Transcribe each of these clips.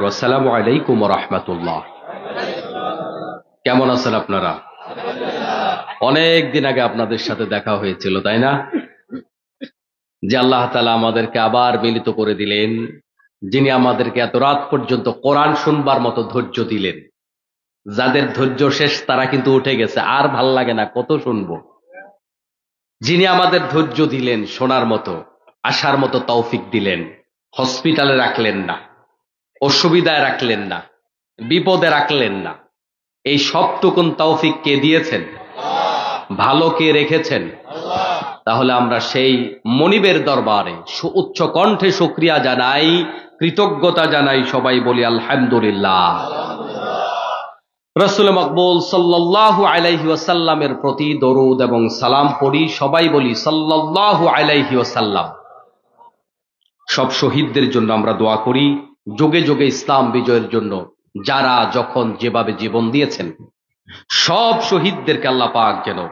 আসসালামু আলাইকুম ওয়া রাহমাতুল্লাহ। কেমন আছেন আপনারা? অনেক দিন আগে আপনাদের সাথে দেখা হয়েছিল, তাই না? যে আল্লাহ তাআলা আমাদেরকে আবার মিলিত করে দিলেন, যিনি আমাদেরকে এত রাত পর্যন্ত কোরআন শুনবার মতো ধৈর্য দিলেন। যাদের ধৈর্য শেষ তারা কিন্তু উঠে গেছে, আর ভাল লাগে না, কত শুনবো। যিনি আমাদের ধৈর্য দিলেন, শোনার মতো, আসার মতো তৌফিক দিলেন, হসপিটালে রাখলেন না, অসুবিধায় রাখলেন না, বিপদে রাখলেন না, এই সবটুকুন তৌফিক কে দিয়েছেন? ভালো কে রেখেছেন? তাহলে আমরা সেই মনিবের দরবারে উচ্চ কণ্ঠে শুকরিয়া জানাই, কৃতজ্ঞতা জানাই, সবাই বলি আলহামদুলিল্লাহ। রাসূল মকবুল সাল্লাল্লাহু আলাইহি ওয়াসাল্লামের প্রতি দরুদ এবং সালাম পড়ি, সবাই বলি সাল্লাল্লাহু আলাইহি ওয়াসাল্লাম। সব শহীদদের জন্য আমরা দোয়া করি, যুগে যুগে ইসলাম বিজয়ের জন্য যারা যখন যেভাবে জীবন দিয়েছেন, সব শহীদদেরকে আল্লাহ পাক যেন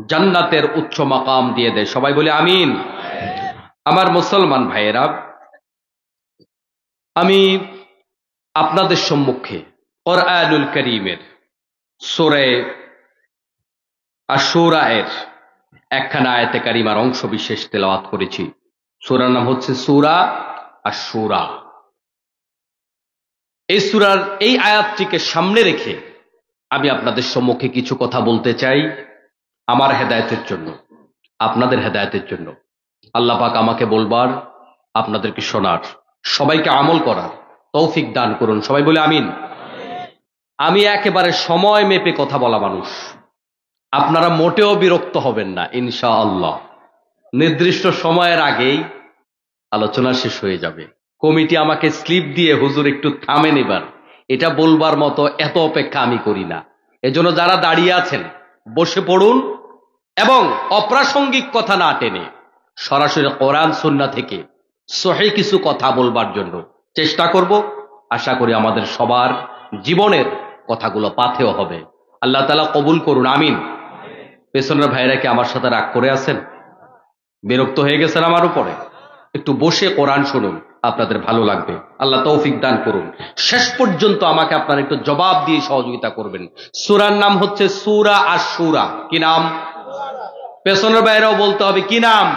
জান্নাতের উচ্চ মাকাম দিয়ে দেয়, সবাই বলে আমিন। আমার মুসলমান ভাইয়েরা, আমি আপনাদের সম্মুখে কুরআনুল কারীমের সূরা আশ-শুরা এর একখানা আয়াতে কারিমার অংশ বিশেষ তেলাওয়াত করেছি। সূরার নাম হচ্ছে সূরা আশ-শুরা। এই সূরার এই আয়াতটিকে সামনে রেখে আমি আপনাদের সম্মুখে কিছু কথা বলতে চাই, আমার হেদায়েতের জন্য, আপনাদের হেদায়েতের জন্য। আল্লাহ পাক আমাকে বলবার, আপনাদেরকে শোনার, সবাইকে আমল করার তৌফিক দান করুন, সবাই বলে আমিন। আমি একেবারে সময় মেপে কথা বলা মানুষ, আপনারা মোটেও বিরক্ত হবেন না ইনশাআল্লাহ। নির্দিষ্ট সময়ের আগেই আলোচনা শেষ হয়ে যাবে। কমিটি আমাকে স্লিপ দিয়ে, হুজুর একটু থামেন এবার, এটা বলবার মতো এত অপেক্ষা আমি করি না। এজন্য যারা দাঁড়িয়ে আছেন বসে পড়ুন এবং অপ্রাসঙ্গিক কথা না টেনে সরাসরি কোরআন সুন্নাহ থেকে সহিহ কিছু কথা বলবার জন্য চেষ্টা করব। আশা করি আমাদের সবার জীবনের কথাগুলো পাথেয় হবে। আল্লাহ তাআলা কবুল করুন, আমিন। পেছনের ভাইরা কি আমার সাথে রাগ করে আছেন? বিরক্ত হয়ে গেছেন আমার উপরে? একটু বসে কোরআন শুনুন, আপনাদের ভালো লাগবে। আল্লাহ তৌফিক দান করুন। শেষ পর্যন্ত আমাকে আপনারা একটু জবাব দিয়ে সহযোগিতা করবেন। সূরার নাম হচ্ছে সূরা আশ-শুরা। কি নাম? পেছনের ভাইরাও বলতে হবে কি নাম।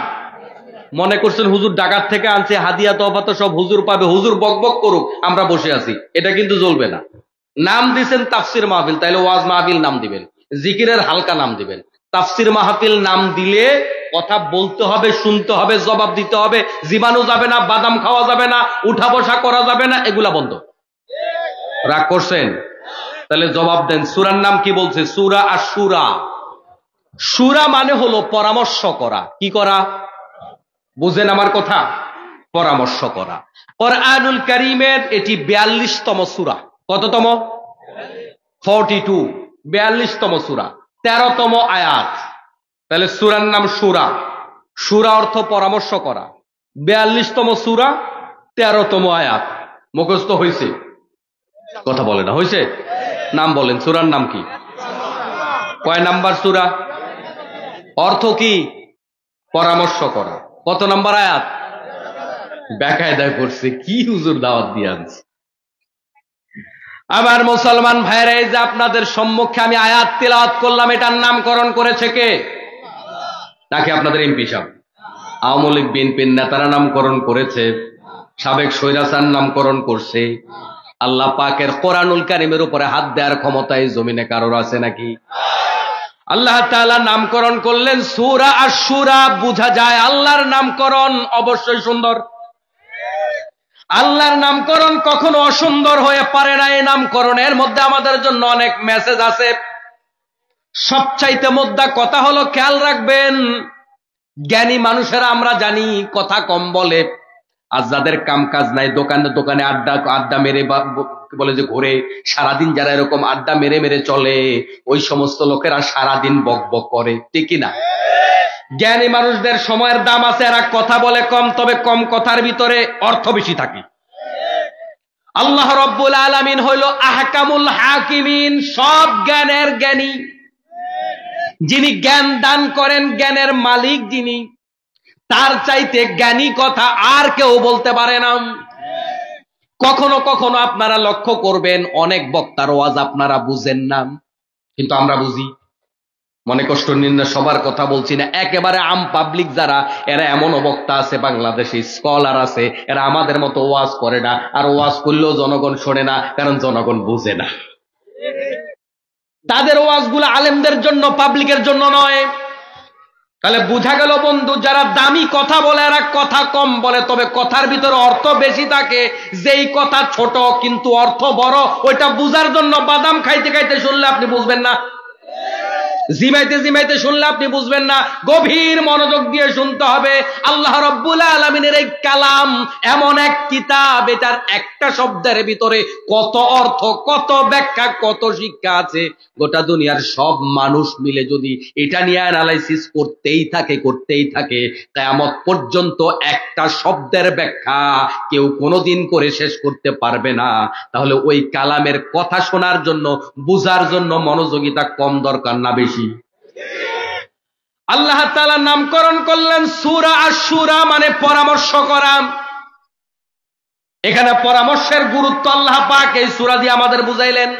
মনে করছেন হুজুর ডাকাত থেকে আনছে, হাদিয়া তোফা তো সব হুজুর পাবে, হুজুর বকবক করুক, আমরা বসে আছি, এটা কিন্তু চলবে না। নাম দিবেন তাফসির মাহফিল, তাইলে ওয়াজ মাহফিল নাম দিবেন, জিকিরের হালকা নাম দিবেন। তাফসির মাহফিল নাম দিলে কথা বলতে হবে, শুনতে হবে, জবাব দিতে হবে। জীবাণু যাবে না, বাদাম খাওয়া যাবে না, উঠা বসা করা যাবে না, এগুলা বন্ধ। রাগ করছেন? তাহলে জবাব দেন। সূরার নাম কি বলছে? সূরা আশ-শুরা। শুরা মানে হলো পরামর্শ করা। কি করা? বুঝেন আমার কথা? পরামর্শ করা। কুরআনুল কারীমের এটি 42তম সূরা। কততম? 42। 42তম সূরা, 13তম আয়াত। তাহলে সূরার নাম সূরা। সূরা অর্থ পরামর্শ করা। 42তম সূরা, 13তম আয়াত। মুখস্থ হয়েছে? কথা বলে না, হয়েছে? নাম বলেন, সূরার নাম কি? কয় নাম্বার সূরা? অর্থ কি? পরামর্শ করা। কত নাম্বার আয়াত? বেকায়দায় পড়ছে, কি হুজুর দাওয়াত দিয়ে আনছে। আমার মুসলমান ভাইরা, এই যে আপনাদের সম্মুখে আমি আয়াত তিলাওয়াত করলাম, এটার নামকরণ করেছে কে? নাকি আপনাদের এমপি সাহেব? আওয়ামী লীগ বিএনপির নেতারা নামকরণ করেছে? সাবেক স্বৈরাচার নামকরণ করছে? আল্লাহ পাকের কোরআনুল কারীমের উপরে হাত দেওয়ার ক্ষমতা এই জমিনে কারোর আছে নাকি? আল্লাহ তাআলা নামকরণ করলেন সূরা আশ-শুরা। বোঝা যায় আল্লাহর নামকরণ অবশ্যই সুন্দর। আল্লাহর নামকরণ কখনো অসুন্দর হয়ে পারে না। এই নামকরণের মধ্যে আমাদের জন্য অনেক মেসেজ আছে। সবচাইতে মোদ্দা কথা হলো, খেয়াল রাখবেন, জ্ঞানী মানুষেরা আমরা জানি কথা কম বলে, আর যাদের কাম কাজ নাই, দোকানে দোকানে আড্ডা মেরে বলে যে ঘুরে সারাদিন, যারা এরকম আড্ডা মেরে মেরে চলে, ওই সমস্ত লোকেরা সারাদিন বক বক করে, ঠিক কিনা? জ্ঞানী মানুষদের সময়ের দাম আছে, এরা কথা বলে কম, তবে কম কথার ভিতরে অর্থ বেশি থাকে। আল্লাহ রাব্বুল আলামিন হইল আহকামুল হাকিমিন, সব জ্ঞানের জ্ঞানী। যিনি জ্ঞান দান করেন, জ্ঞানের মালিক যিনি, তার চাইতে জ্ঞানী কথা আর কেউ বলতে পারে না। কখনো কখনো আপনারা লক্ষ্য করবেন অনেক বক্তার ওয়াজ আপনারা বুঝেন না, কিন্তু আমরা বুঝি। মনে কষ্ট নিন না, সবার কথা বলছি না, একেবারে আম পাবলিক যারা, এরা এমনও বক্তা আছে বাংলাদেশে, স্কলার আছে, এরা আমাদের মতো ওয়াজ করে না, আর ওয়াজ করলেও জনগণ শোনে না, কারণ জনগণ বুঝে না। তাদের ওয়াজগুলো আলেমদের জন্য, পাবলিকের জন্য নয়। তাহলে বোঝা গেল বন্ধু, যারা দামি কথা বলে এরা কথা কম বলে, তবে কথার ভিতরে অর্থ বেশি থাকে। যেই কথা ছোট কিন্তু অর্থ বড়, ওইটা বুঝার জন্য বাদাম খাইতে খাইতে শুনলে আপনি বুঝবেন না, জিমাইতে জিমাইতে শুনলে আপনি বুঝবেন না, গভীর মনোযোগ দিয়ে শুনতে হবে। আল্লাহ রাব্বুল আলামিনের এই কালাম এমন এক কিতাব, এটার একটা শব্দের ভিতরে কত অর্থ, কত ব্যাখ্যা, কত শিক্ষা আছে। গোটা দুনিয়ার সব মানুষ মিলে যদি এটা নিয়ে অ্যানালাইসিস করতেই থাকে কিয়ামত পর্যন্ত একটা শব্দের ব্যাখ্যা কেউ কোনোদিন করে শেষ করতে পারবে না। তাহলে ওই কালামের কথা শোনার জন্য, বুঝার জন্য মনোযোগিতা কম দরকার না বেশি? আল্লাহ তাআলা নামকরণ করলেন সূরা আশ-শূরা, মানে পরামর্শ করা। এখানে পরামর্শের গুরুত্ব আল্লাহ পাক এই সূরা দিয়ে আমাদের বুঝাইলেন।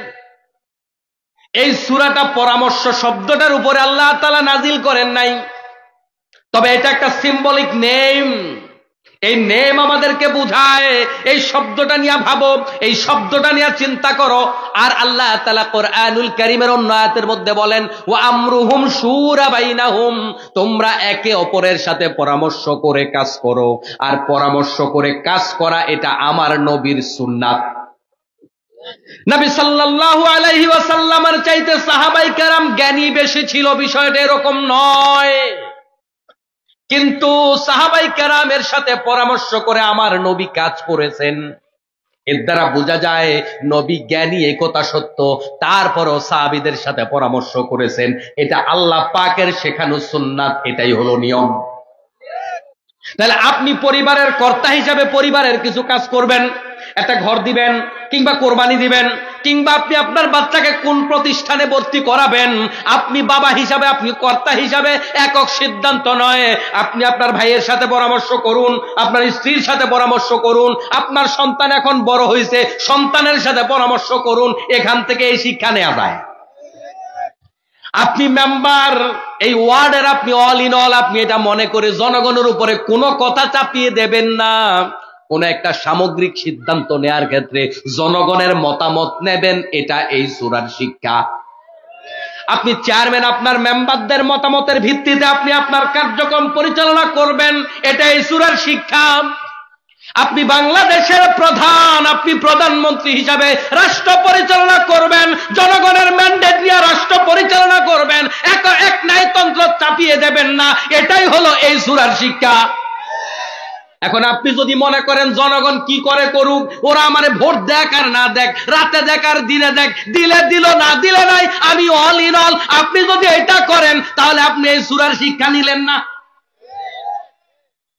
এই সূরাটা পরামর্শ শব্দটার উপরে আল্লাহ তাআলা নাজিল করেন নাই, তবে এটা একটা সিম্বলিক নেম। এই নেম আমাদেরকে বুঝায়, এই শব্দটা নিয়ে ভাবো, এই শব্দটা নিয়ে চিন্তা করো। আর আল্লাহ তাআলা কোরআনুল কারীমের অন্য আয়াতের মধ্যে বলেন, ওয়া আমরুহুম শুরা বাইনাহুম, তোমরা একে অপরের সাথে পরামর্শ করে কাজ করো। আর পরামর্শ করে কাজ করা এটা আমার নবীর সুন্নাত। নবী সাল্লাল্লাহু আলাইহি ওয়াসাল্লামের চাইতে সাহাবায়ে কেরাম জ্ঞানী বেশি ছিল, বিষয়টা এরকম নয়। কিন্তু সাহাবায়ে কেরামের সাথে পরামর্শ করে আমার নবী কাজ করেছেন। এর দ্বারা বোঝা যায় নবী জ্ঞানী, এই কথা সত্য, তারপরও সাহাবীদের সাথে পরামর্শ করেছেন। এটা আল্লাহ পাকের শেখানো সুন্নাত, এটাই হলো নিয়ম। তাহলে আপনি পরিবারের কর্তা হিসাবে পরিবারের কিছু কাজ করবেন, একটা ঘর দিবেন, কিংবা কোরবানি দিবেন, কিংবা আপনি আপনার বাচ্চাকে কোন প্রতিষ্ঠানে ভর্তি করাবেন, আপনি বাবা হিসাবে, আপনি কর্তা হিসাবে একক সিদ্ধান্ত নয়। আপনি আপনার ভাইয়ের সাথে পরামর্শ করুন, আপনার স্ত্রীর সাথে পরামর্শ করুন, আপনার সন্তান এখন বড় হয়েছে, সন্তানের সাথে পরামর্শ করুন। এখান থেকে এই শিক্ষা নেওয়া যায়। আপনি মেম্বার, এই ওয়ার্ডের আপনি অল ইন অল, আপনি এটা মনে করে জনগণের উপরে কোনো কথা চাপিয়ে দেবেন না। কোন একটা সামগ্রিক সিদ্ধান্ত নেয়ার ক্ষেত্রে জনগণের মতামত নেবেন, এটা এই সূরার শিক্ষা। আপনি চেয়ারম্যান, আপনার মেম্বারদের মতামতের ভিত্তিতে আপনি আপনার কার্যক্রম পরিচালনা করবেন, এটা এই সূরার শিক্ষা। আপনি বাংলাদেশের প্রধান, আপনি প্রধানমন্ত্রী হিসাবে রাষ্ট্র পরিচালনা করবেন, জনগণের ম্যান্ডেট নিয়ে রাষ্ট্র পরিচালনা করবেন, এক ন্যায়তন্ত্র চাপিয়ে দেবেন না, এটাই হলো এই সূরার শিক্ষা। এখন আপনি যদি মনে করেন জনগণ কি করে করুক, ওরা আমারে ভোট দেখ আর না দেখ, রাতে দেখ আর দিনে দেখ, দিলে দিল না দিলে নাই, আমি অল ইন অল, আপনি যদি এটা করেন তাহলে আপনি এই সূরার শিক্ষা নিলেন না।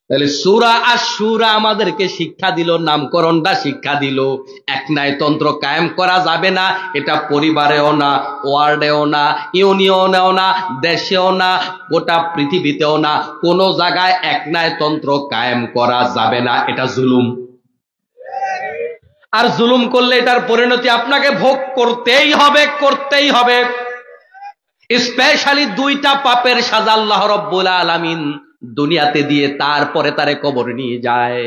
তাহলে সূরা আশ-শূরা আমাদেরকে শিক্ষা দিল, নামকরণটা শিক্ষা দিল। এক ন্যায়তন্ত্র কায়েম করা যাবে না, এটা পরিবারেও না, ওয়ার্ডেও না, ইউনিয়নেও না, দেশেও না, গোটা পৃথিবীতেও না, কোন জায়গায় এক ন্যায়তন্ত্র কায়েম করা যাবে না, এটা জুলুম। আর জুলুম করলে এটার পরিণতি আপনাকে ভোগ করতেই হবে, করতেই হবে। স্পেশালি দুইটা পাপের সাজা আল্লাহ রাব্বুল আলামিন দুনিয়াতে দিয়ে তারপরে তারে কবরে নিয়ে যায়।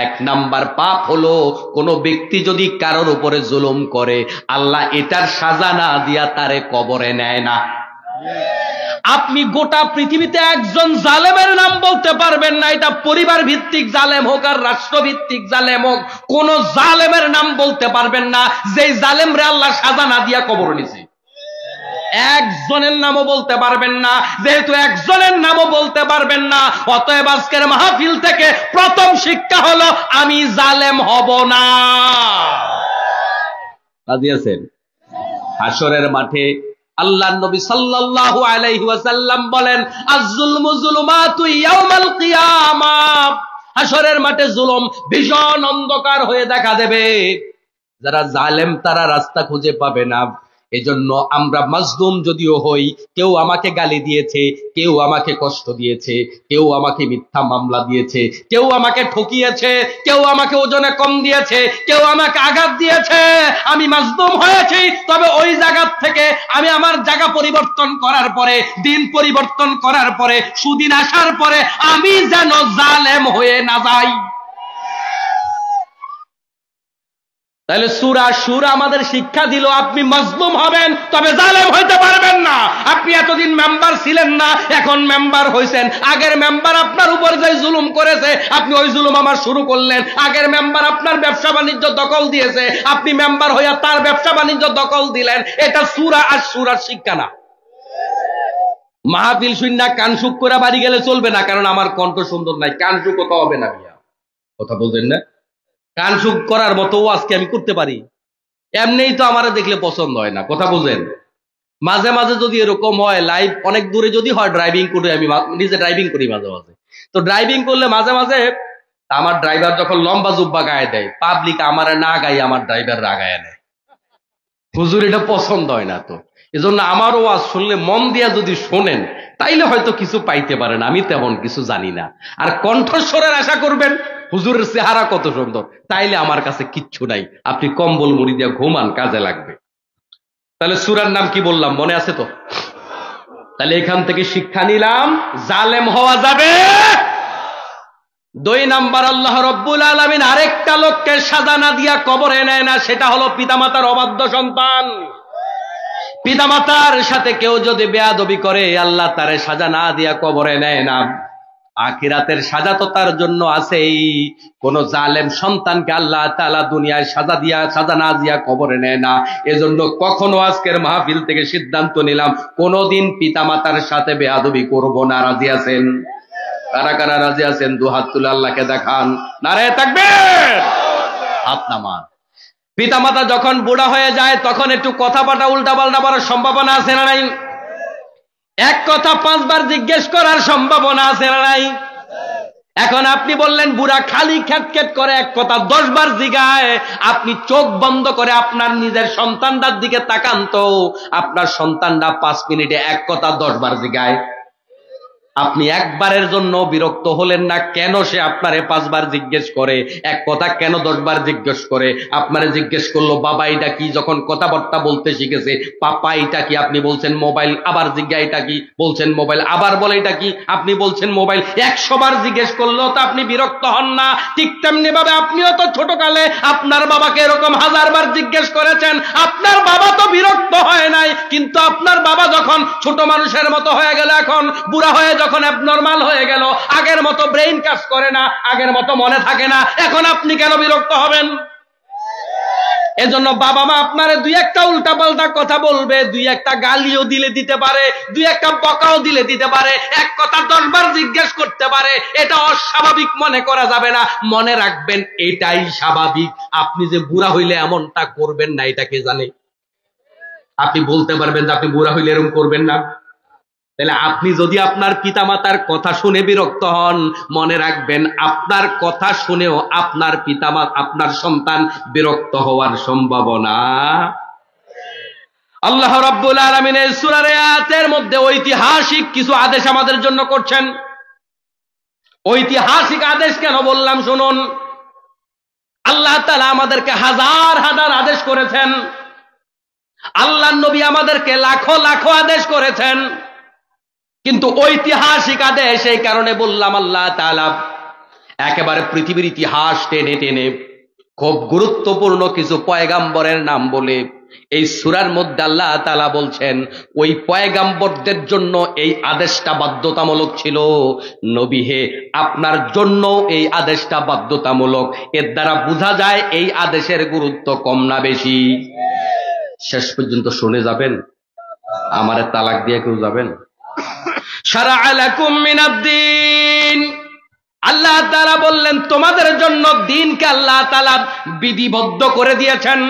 এক নাম্বার পাপ হলো, কোন ব্যক্তি যদি কারোর উপরে জুলুম করে, আল্লাহ এটার সাজা না দিয়া তারে কবরে নেয় না। আপনি গোটা পৃথিবীতে একজন জালেমের নাম বলতে পারবেন না, এটা পরিবার ভিত্তিক জালেম হোক আর রাষ্ট্রভিত্তিক জালেম হোক, কোন জালেমের নাম বলতে পারবেন না যেই জালেমরে আল্লাহ সাজা না দিয়া কবরে নিছে। একজনের নামও বলতে পারবেন না। যেহেতু একজনের নামও বলতে পারবেন না, অতএব আজকের মাহফিল থেকে প্রথম শিক্ষা হলো আমি জালেম হব না। রাজি আছেন? হাসরের মাঠে আল্লাহর নবী সাল্লাল্লাহু আলাইহি ওয়াসাল্লাম বলেন, আয-যুলমু যুলুমাতু ইয়াউমাল কিয়ামাহ, হাসরের মাঠে জুলুম ভীষণ অন্ধকার হয়ে দেখা দেবে। যারা জালেম তারা রাস্তা খুঁজে পাবে না। এজন্য আমরা মাজলুম যদিও হই, কেউ আমাকে গালি দিয়েছে, কেউ আমাকে কষ্ট দিয়েছে, কেউ আমাকে মিথ্যা মামলা দিয়েছে, কেউ আমাকে ঠকিয়েছে, কেউ আমাকে ওজনে কম দিয়েছে, কেউ আমাকে আঘাত দিয়েছে, আমি মাজলুম হয়েছি। তবে ওই জায়গা থেকে আমি আমার জায়গা পরিবর্তন করার পরে, দিন পরিবর্তন করার পরে, সুদিন আসার পরে আমি যেন জালেম হয়ে না যাই। তাহলে সূরা আমাদের শিক্ষা দিল আপনি মাজলুম হবেন, তবে জালেম হইতে পারবেন না। আপনি এতদিন মেম্বার ছিলেন না, এখন মেম্বার হইছেন। আগের মেম্বার আপনার উপর যে জুলুম করেছে, আপনি ওই জুলুম আমার শুরু করলেন। আগের মেম্বার আপনার ব্যবসা বাণিজ্য দখল দিয়েছে, আপনি মেম্বার হইয়া তার ব্যবসা বাণিজ্য দখল দিলেন। এটা সূরা আর সূরার শিক্ষা না। মাহফিল শুননা কানসুক করে বাড়ি গেলে চলবে না, কারণ আমার কণ্ঠ সুন্দর নাই। কানসুক কথা হবে না মিয়া, কথা বলছেন না? কানসুক করার মতো আজকে আমি করতে পারি, এমনিই তো আমার দেখলে পছন্দ হয় না, কথা বুঝেন। মাঝে মাঝে যদি এরকম হয়, লাইভ অনেক দূরে যদি হয়, ড্রাইভিং করে, আমি নিজে ড্রাইভিং করি মাঝে মাঝে, তো ড্রাইভিং করলে মাঝে মাঝে আমার ড্রাইভার যখন লম্বা জুব্বা গায়ে দেয়, পাবলিক আমার না গায়ে আমার ড্রাইভার রাগায় নেয়। হুজুর এটা পছন্দ হয় না। তো এজন্য আমার ওয়াজ শুনলে মন দিয়া যদি শোনেন, তাইলে হয়তো কিছু পাইতে পারেন। আমি তেমন কিছু জানি না। আর কণ্ঠস্বরের আশা করবেন হুজুরের চেহারা কত সুন্দর, তাইলে আমার কাছে কিচ্ছু নাই। আপনি কম্বল মুড়ি দিয়ে ঘুমান, কাজে লাগবে। তাহলে সূরার নাম কি বললাম, মনে আছে তো? তাহলে এখান থেকে শিক্ষা নিলাম, জালেম হওয়া যাবে। 2 নাম্বার, আল্লাহ রব্বুল আলামিন আরেকটা লোককে সাজা না দিয়া কবরে নেয় না, সেটা হলো পিতামাতার অবাধ্য সন্তান। পিতামাতার সাথে কেউ যদি বেয়াদবি করে, আল্লাহ তারে সাজা না দিয়া কবরে নেয় না। আখিরাতের সাজা তো তার জন্য আছেই। কোন জালেম সন্তানকে আল্লাহ তাআলা দুনিয়ায় সাজা না দিয়া কবরে নেয় না। এজন্য কখনো আজকের মাহফিল থেকে সিদ্ধান্ত নিলাম, কোনদিন পিতামাতার সাথে বেয়াদবি করব না। রাজি আছেন? কারা কারা রাজি আছেন? দুহাত তুলে আল্লাহকে দেখান। নারে তাকবীর, হাত নামান। পিতামাতা যখন বুড়া হয়ে যায়, তখন একটু কথা পাল্টা উল্টা পাল্টা করার সম্ভাবনা আছে না নাই? এক কথা 5 বার জিজ্ঞেস করার সম্ভাবনা আছে না নাই? এখন আপনি বললেন বুড়া খালি খ্যাটখ্যাট করে এক কথা 10 বার জিগায়। আপনি চোখ বন্ধ করে আপনার নিজের সন্তানটার দিকে তাকান তো, আপনার সন্তানটা 5 মিনিটে এক কথা 10 বার জিগায়। আপনি একবারের জন্য বিরক্ত হলেন না কেন সে আপনারে 5 বার জিজ্ঞেস করে? এক কথা কেন 10 বার জিজ্ঞেস করে? আপনারে জিজ্ঞেস করলো বাবা এটা কি, যখন কথাবার্তা বলতে শিখেছে। পাপা এটা কি, আপনি বলছেন মোবাইল। আবার জিজ্ঞা এটা কি, বলছেন মোবাইল। আবার বলে এটা কি, আপনি বলছেন মোবাইল। 100 বার জিজ্ঞেস করলো তো আপনি বিরক্ত হন না? ঠিক তেমনি ভাবে আপনিও তো ছোটকালে আপনার বাবাকে এরকম 1000 বার জিজ্ঞেস করেছেন, আপনার বাবা তো বিরক্ত হয় নাই। কিন্তু আপনার বাবা যখন ছোট মানুষের মতো হয়ে গেল, এখন বুড়া হয়ে যখন অ্যাবনরমাল হয়ে গেল, আগের মতো ব্রেইন কাজ করে না, আগের মতো মনে থাকে না, এখন আপনি কেন বিরক্ত হবেন? এজন্য বাবা মা আপনারে 2-1টা উল্টা পাল্টা কথা বলবে, 2-1টা গালিও দিলে দিতে পারে, 2-1টা বকাও দিলে দিতে পারে, এক কথা 10 বার জিজ্ঞেস করতে পারে। এটা অস্বাভাবিক মনে করা যাবে না। মনে রাখবেন এটাই স্বাভাবিক। আপনি যে বুড়া হইলে এমনটা করবেন না, এটা কে জানে? আপনি বলতে পারবেন যে আপনি বুড়া হইলে এরকম করবেন না? তাহলে আপনি যদি আপনার পিতামাতার কথা শুনে বিরক্ত হন, মনে রাখবেন আপনার কথা শুনেও আপনার সন্তান বিরক্ত হওয়ার সম্ভাবনা। আল্লাহ রাব্বুল আলামিন এই সূরার আয়াতের মধ্যে ঐতিহাসিক কিছু আদেশ আমাদের জন্য করছেন। ঐতিহাসিক আদেশ কেন বললাম শুনুন। আল্লাহ তাআলা আমাদেরকে হাজার হাজার আদেশ করেছেন, আল্লাহর নবী আমাদেরকে লাখো লাখো আদেশ করেছেন, কিন্তু ঐতিহাসিক আদেশ এই কারণে বললাম, আল্লাহ তাআলা একেবারে পৃথিবীর ইতিহাস টেনে টেনে খুব গুরুত্বপূর্ণ কিছু পয়গাম্বরের নাম বলে এই সূরার মধ্যে আল্লাহ তাআলা বলছেন ওই পয়গাম্বরদের জন্য এই আদেশটা বাধ্যতামূলক ছিল। নবী হে, আপনার জন্য এই আদেশটা বাধ্যতামূলক। এর দ্বারা বোঝা যায় এই আদেশের গুরুত্ব কম না বেশি? শেষ পর্যন্ত শুনে যাবেন। আমারে তালাক দিয়ে কেউ যাবেন? শারা'a লাকুম মিনাদ-দীন, আল্লাহ তাআলা বললেন তোমাদের জন্য দ্বীনকে আল্লাহ তাআলা বিধিবদ্ধ করে দিয়েছেন,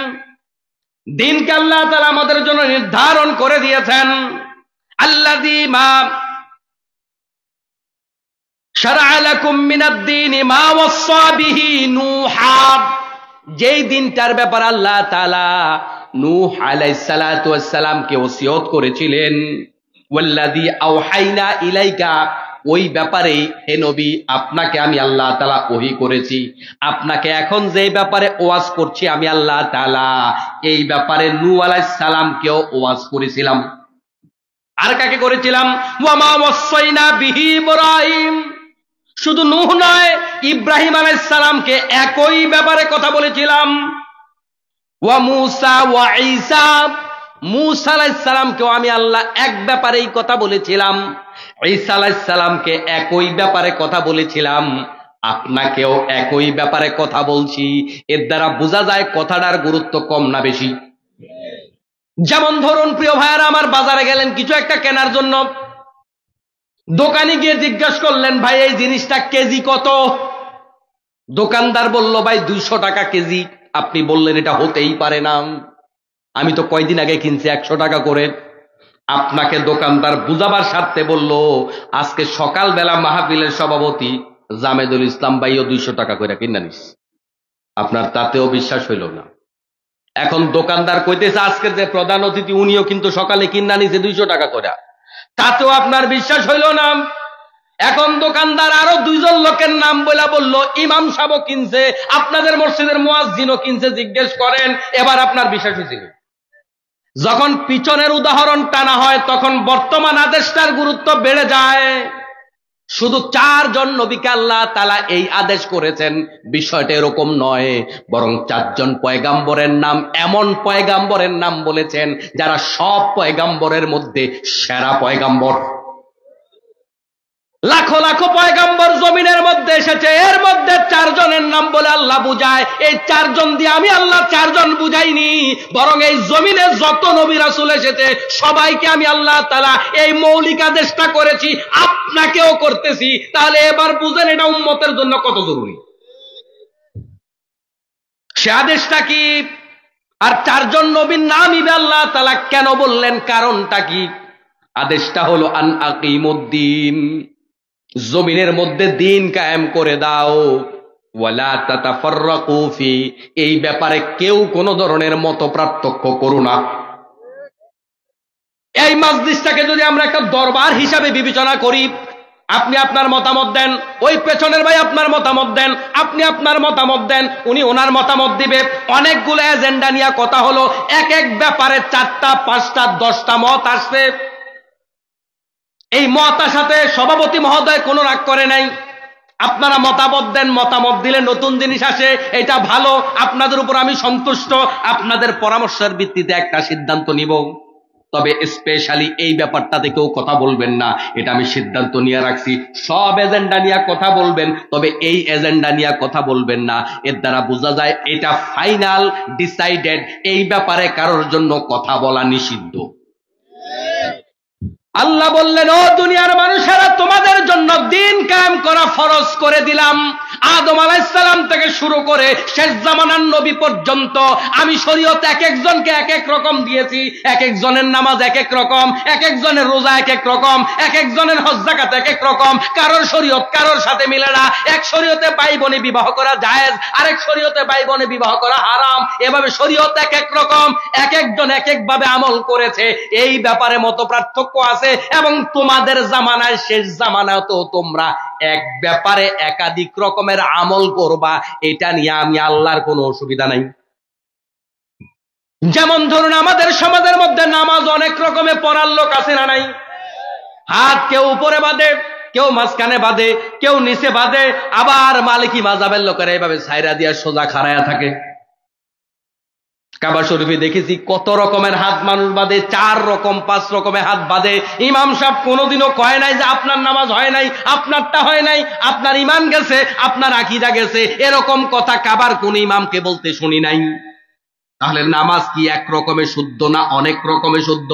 দ্বীনকে আল্লাহ তাআলা আমাদের জন্য নির্ধারণ করে দিয়েছেন। আল্লাযী মা শারা'a লাকুম মিনাদ-দীনি মা ওয়াসসা বিহি নূহা, যেই দিনটার ব্যাপার আল্লাহ তাআলা নূহ আলাইহিস সালাতু ওয়াস সালামকে ওসিয়ত করেছিলেন, ওয়াল্লাযী আওহাইনা ইলাইকা, ওই ব্যাপারে হে নবী আপনাকে আমি আল্লাহ তাআলা ওহী করেছি। আপনাকে এখন যে ব্যাপারে ওয়াজ করছি আমি আল্লাহ তাআলা, এই ব্যাপারে নূহ আলাইহিস সালামকেও ওয়াজ করেছিলাম। আর কাকে করেছিলাম? ওয়া মা ওয়াসাইনা বিহি ইব্রাহিম, শুধু নূহ নয়, ইব্রাহিম আলাইহিস সালামকে একই ব্যাপারে কথা বলেছিলাম। ওয়া মূসা ওয়া ঈসা, মূসা আলাইহিস সালামকেও আমি আল্লাহ এক ব্যাপারেই কথা বলেছিলাম। ঈসা আলাইহিস সালামকে একই ব্যাপারে কথা বলেছিলাম। আপনাকেও একই ব্যাপারে কথা বলছি। এর দ্বারা বোঝা যায় কথাটার গুরুত্ব কম না বেশি? যেমন ধরুন প্রিয় ভাইয়ারা আমার, বাজারে গেলেন কিছু একটা কেনার জন্য, দোকানে গিয়ে জিজ্ঞাসা করলেন ভাই এই জিনিসটা কেজি কত? দোকানদার বলল ভাই 200 টাকা কেজি। আপনি বললেন এটা হতেই পারে না, আমি তো কয়দিন আগে কিনছি 100 টাকা করে। আপনাকে দোকানদার বুঝাবার স্বার্থে বলল আজকে সকালবেলা মাহফিলের সভাপতি জামেদুল ইসলাম ভাইও 200 টাকা করে কিনা নিস। আপনার তাতেও বিশ্বাস হইল না। এখন দোকানদার কইতেছে আজকের যে প্রধান অতিথি উনিও কিন্তু সকালে কিনা নিছে 200 টাকা করে, তাতেও আপনার বিশ্বাস হইল না। এখন দোকানদার আরো 2 জন লোকের নাম বলে বলল ইমাম সাহেব কিনছে, আপনাদের মসজিদের মুয়াজ্জিনও কিনছে, জিজ্ঞেস করেন। এবার আপনার বিশ্বাস হয়েছিল? যখন পিছনের উদাহরণ টানা হয় তখন বর্তমান আদেশটার গুরুত্ব বেড়ে যায়। শুধু 4 জন নবীকে আল্লাহ তাআলা এই আদেশ করেছেন, বিষয়টা এরকম নয়, বরং 4 জন পয়গাম্বরের নাম, এমন পয়গাম্বরের নাম বলেছেন যারা সব পয়গাম্বরের মধ্যে সেরা পয়গাম্বর। লাখো লাখো পয়গাম্বর জমিনের মধ্যে এসেছে, এর মধ্যে 4 জনের নাম বলে আল্লাহ বুঝায়। এই 4 জন দিয়ে আমি আল্লাহ 4 জন বুঝাইনি, বরং এই জমিনে যত নবী রাসূল এসেছে সবাইকে আমি আল্লাহ তাআলা এই মৌলিক আদেশটা করেছি, আপনাকেও করতেছি। তাহলে এবার বুঝেন এটা উম্মতের জন্য কত জরুরি। সে আদেশটা কি? আর 4 জন নবীর নামই আল্লাহ তাআলা কেন বললেন, কারণটা কি? আদেশটা হলো আন আকিমুদ্দিন, জমিনের মধ্যে দিন কায়েম করে দাও, ওয়ালা তাতাফাররাকু ফি, এই ব্যাপারে কেউ কোন ধরনের মত পার্থক্য করো না। এই মাজলিসটাকে যদি আমরা একটা দরবার হিসাবে বিবেচনা করি, আপনি আপনার মতামত দেন, ওই পেছনের ভাই আপনার মতামত দেন, আপনি আপনার মতামত দেন, উনি ওনার মতামত দিবে, অনেকগুলো এজেন্ডা নিয়ে কথা হলো, এক এক ব্যাপারে 4টা 5টা 10টা মত আসছে। এই মত আসাতে সভাপতি মহোদয় কোনো রাগ করে নাই। আপনারা মতামত দেন, মতামত দিলে নতুন জিনিস আসে, এটা ভালো, আপনাদের উপর আমি সন্তুষ্ট, আপনাদের পরামর্শের ভিত্তিতে একটা সিদ্ধান্ত নিব। তবে স্পেশালি এই ব্যাপারটাতে কেউ কথা বলবেন না, এটা আমি সিদ্ধান্ত নিয়ে রাখছি। সব এজেন্ডা নিয়ে কথা বলবেন, তবে এই এজেন্ডা নিয়ে কথা বলবেন না। এর দ্বারা বোঝা যায় এটা ফাইনাল ডিসাইডেড, এই ব্যাপারে কারোর জন্য কথা বলা নিষিদ্ধ। আল্লাহ বললেন ও দুনিয়ার মানুষেরা, তোমাদের জন্য দিন কায়েম করা ফরজ করে দিলাম। আদম আলাইহিস সালাম থেকে শুরু করে শেষ জামানার নবী পর্যন্ত আমি শরীয়ত এক একজনকে এক এক রকম দিয়েছি। এক একজনের নামাজ এক এক রকম, এক একজনের রোজা এক এক রকম, এক একজনের হজ যাকাত এক এক রকম। কারোর শরীয়ত কারোর সাথে মিলে না। এক শরীয়তে ভাই বোনে বিবাহ করা জায়েজ, আরেক শরীয়তে ভাই বোনে বিবাহ করা হারাম। এভাবে শরীয়ত এক এক রকম, এক একজন এক এক ভাবে আমল করেছে। এই ব্যাপারে মত পার্থক্য আছে, এবং তোমাদের জামানায় শেষ জামানায় তো তোমরা এক ব্যাপারে একাধিক রকমের আমল করবা, এটা নিয়ে আমি আল্লাহর কোনো অসুবিধা নাই। যেমন ধরুন আমাদের সমাজের মধ্যে নামাজ অনেক রকমের পড়ার লোক আছে না নাই? হাত কেউ উপরে বাঁধে, কেউ মাঝখানে বাঁধে, কেউ নিচে বাঁধে, আবার মালিকি মাযহাবের লোকেরা এইভাবে ছাইরা দিয়া সোজা খাড়ায়া থাকে। কাবা শরীফে দেখেছি কত রকমের হাত মানুষ বাঁধে, 4 রকম 5 রকমের হাত বাঁধে। ইমাম সাহেব কোনোদিনও কয় নাই যে আপনার নামাজ হয় নাই, আপনারটা হয় নাই, আপনার ঈমান গেছে, আপনার আকীদা গেছে, এরকম কথা কাবার কোন ইমামকে বলতে শুনি নাই। তাহলে নামাজ কি এক রকমের শুদ্ধ না অনেক রকমের শুদ্ধ?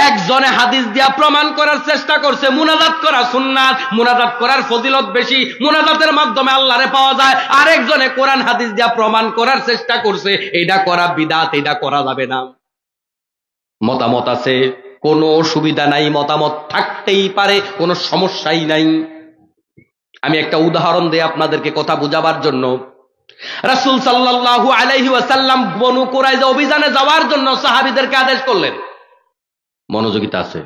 একজনে হাদিস দিয়া প্রমাণ করার চেষ্টা করছে মুনাজাত করা সুন্নাত, মুনাজাত করার ফজিলত বেশি, মুনাজাতের মাধ্যমে আল্লাহরে পাওয়া যায়। আরেকজনে কোরআন হাদিস দিয়া প্রমাণ করার চেষ্টা করছে এটা করা বিদআত, এটা করা যাবে না। মতামত আছে, কোনো অসুবিধা নাই, মতামত থাকতেই পারে, কোনো সমস্যাই নাই। আমি একটা উদাহরণ দেই আপনাদেরকে কথা বোঝাবার জন্য। রাসূল সাল্লাল্লাহু আলাইহি ওয়াসাল্লাম বনু কুরাইজা অভিযানে যাওয়ার জন্য সাহাবীদেরকে আদেশ করলেন। মনোযোগিতা আছে?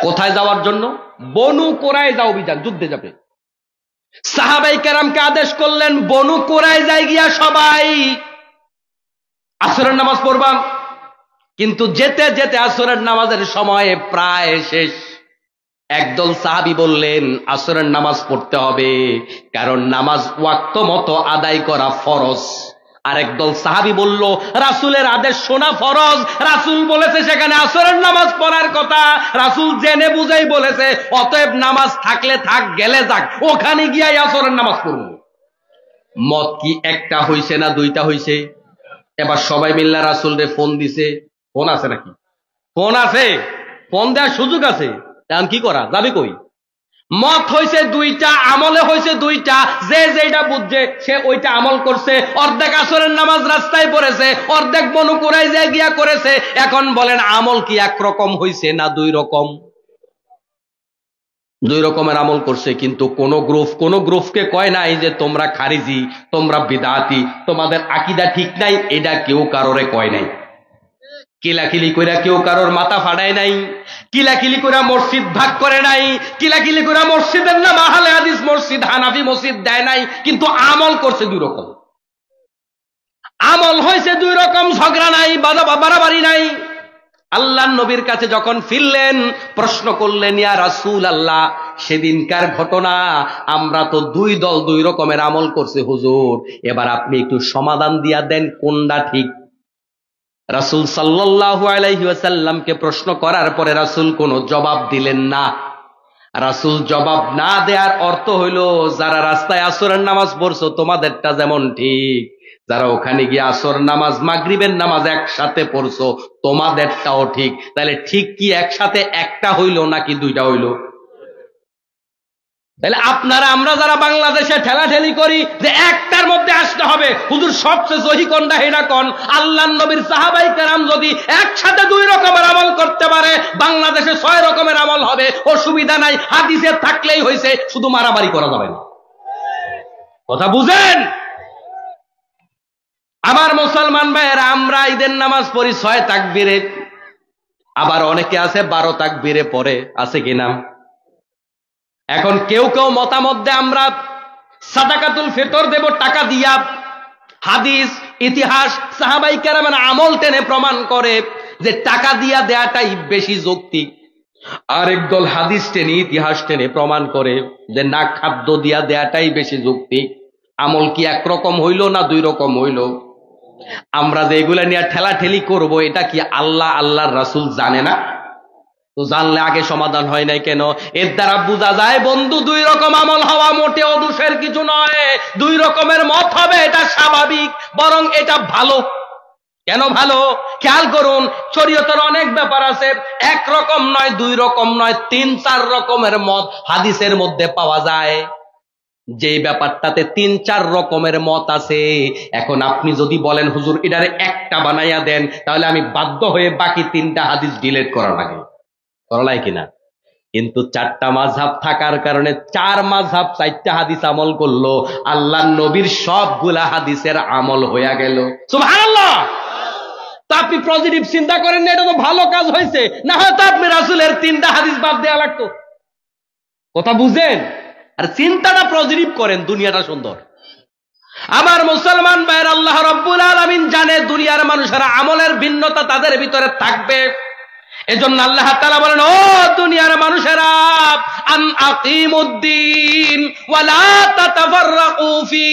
কোথায় যাওয়ার জন্য? বনু কুরাইজা অভিযান, যুদ্ধে যাবে। সাহাবায়ে কেরামকে আদেশ করলেন বনু কুরাইজায় গিয়া সবাই আসরের নামাজ পড়বা। কিন্তু যেতে যেতে আসরের নামাজের সময় প্রায় শেষ। একদল সাহাবী বললেন আসরের নামাজ পড়তে হবে, কারণ নামাজ ওয়াক্ত মতো আদায় করা ফরজ। আর একদল সাহাবী বলল রাসূলের আদেশ শোনা ফরজ, রাসূল বলেছে সেখানে আসরের নামাজ পড়ার কথা, রাসূল জেনে বুঝেই বলেছে, অতএব নামাজ থাকলে থাক, গেলে যাক, ওখানে গিয়াই আসরের নামাজ পড়ব। মত কি একটা হইছে না দুইটা হইছে? এবার সবাই মিল্লা রাসূলরে ফোন দিছে। ফোন আছে নাকি? ফোন আছে, ফোন দেওয়ার সুযোগ আছে। এখন কি করা যাবে? কই মত হয়েছে দুইটা, আমলে হয়েছে দুইটা। যে যেটা বুঝছে সে ওইটা আমল করছে। অর্ধেক আসরের নামাজ রাস্তায় পড়েছে, অর্ধেক বনু কুরাইজা গিয়া করেছে। এখন বলেন আমল কি একরকম হয়েছে না দুই রকম? দুই রকমের আমল করছে। কিন্তু কোন গ্রুপকে কয় নাই যে তোমরা খারিজি, তোমরা বিদআতি, তোমাদের আকীদা ঠিক নাই, এটা কেউ কারোরে কয় নাই। কিলাকিলি কইরা কেউ কারোর মাথা ফাড়ায় নাই, কিলাকিলি কইরা মসজিদ ভাগ করে নাই, কিলাকিলি কইরা মসজিদের নাম আহলে হাদিস মসজিদ, হানাফি মসজিদ দেয় নাই। কিন্তু আমল করছে দুই রকম। আমল হয়েছে দুই রকম, ঝগড়া নাই, বাড়াবাড়ি নাই। আল্লাহর নবীর কাছে যখন ফিরলেন প্রশ্ন করলেন ইয়া রাসূলুল্লাহ, সেদিনকার ঘটনা, আমরা তো দুই দল দুই রকমের আমল করছে হুজুর, এবার আপনি একটু সমাধান দিয়া দেন কোনটা ঠিক। রাসূল সাল্লাল্লাহু আলাইহি ওয়াসাল্লামকে প্রশ্ন করার পরে রাসূল কোনো জবাব দিলেন না। রাসূল জবাব না দেওয়ার অর্থ হইল যারা রাস্তায় আসরের নামাজ পড়ছো তোমাদেরটা যেমন ঠিক, যারা ওখানে গিয়ে আসর নামাজ মাগরিবের নামাজ একসাথে পড়ছো তোমাদেরটাও ঠিক। তাহলে ঠিক কি একসাথে একটা হইল নাকি দুইটা হইল? তাহলে আপনারা আমরা যারা বাংলাদেশে ঠেলাঠেলি করি যে একটার মধ্যে আসতে হবে, হুজুর সবচেয়ে সহি কোনটা হেনা কোন? আল্লাহর নবীর সাহাবায়ে কেরাম যদি একসাথে দুই রকমের আমল করতে পারে, বাংলাদেশে 6 রকমের আমল হবে, অসুবিধা নাই। হাদিসে থাকলেই হয়েছে, শুধু মারামারি করা যাবে না। কথা বুঝেন? আমার মুসলমান ভাইয়েরা, আমরা ঈদের নামাজ পড়ি 6 তাকবীরে, আবার অনেকে আছে 12 তাকবীরে পড়ে, আছে কিনা? এখন কেউ কেউ মতামত দেয় আমরা সাদাকাতুল ফিতর দেব টাকা দিয়া। হাদিস, ইতিহাস, সাহাবায়ে কেরামের আমল টেনে প্রমাণ করে যে টাকা দিয়া দেয়াটাই বেশি যৌক্তিক। আরেক দল হাদিস টেনে, ইতিহাস টেনে প্রমাণ করে যে না, খাদ্য দিয়া দেয়াটাই বেশি যৌক্তিক। আমল কি একরকম হইল না দুই রকম হইল? আমরা যে এগুলা নিয়ে ঠেলাঠেলি করব, এটা কি আল্লাহর রাসূল জানে না? তো জানলে আগে সমাধান হয় নাই কেন? এর দ্বারা বোঝা যায় বন্ধু, দুই রকম আমল হওয়া মোটেও দোষের কিছু নয়। দুই রকমের মত হবে, এটা স্বাভাবিক, বরং এটা ভালো। কেন ভালো? খেয়াল করুন, শরীয়তের অনেক ব্যাপার আছে, এক রকম নয়, দুই রকম নয়, 3-4 রকমের মত হাদিসের মধ্যে পাওয়া যায়। যে ব্যাপারটাতে 3-4 রকমের মত আছে, এখন আপনি যদি বলেন হুজুর এটারে একটা বানাইয়া দেন, তাহলে আমি বাধ্য হয়ে বাকি 3টা হাদিস ডিলিট করা লাগে। করলাই কিনা? কিন্তু 4টা মাযহাব থাকার কারণে 4 মাযহাব 4টা হাদিস আমল করলো, আল্লাহর নবীর সবগুলা হাদিসের আমল হয়ে গেল। সুবহানাল্লাহ। তা আপনি পজিটিভ চিন্তা করেন না, এটা তো ভালো কাজ হয়েছে, না হয়তো আপনি রাসূলের 3টা হাদিস বাদ দেয়া লাগতো। কথা বুঝেন? আর চিন্তাটা পজিটিভ করেন, দুনিয়াটা সুন্দর। আমার মুসলমান ভাইয়ের, আল্লাহ রাব্বুল আলামিন জানে দুনিয়ার মানুষেরা আমলের ভিন্নতা তাদের ভিতরে থাকবে। এজন্য আল্লাহ তাআলা বলেন, ও দুনিয়ার মানুষেরা, আন আকিমুদ্দিন ওয়া লা তাতাফাররাকু ফি,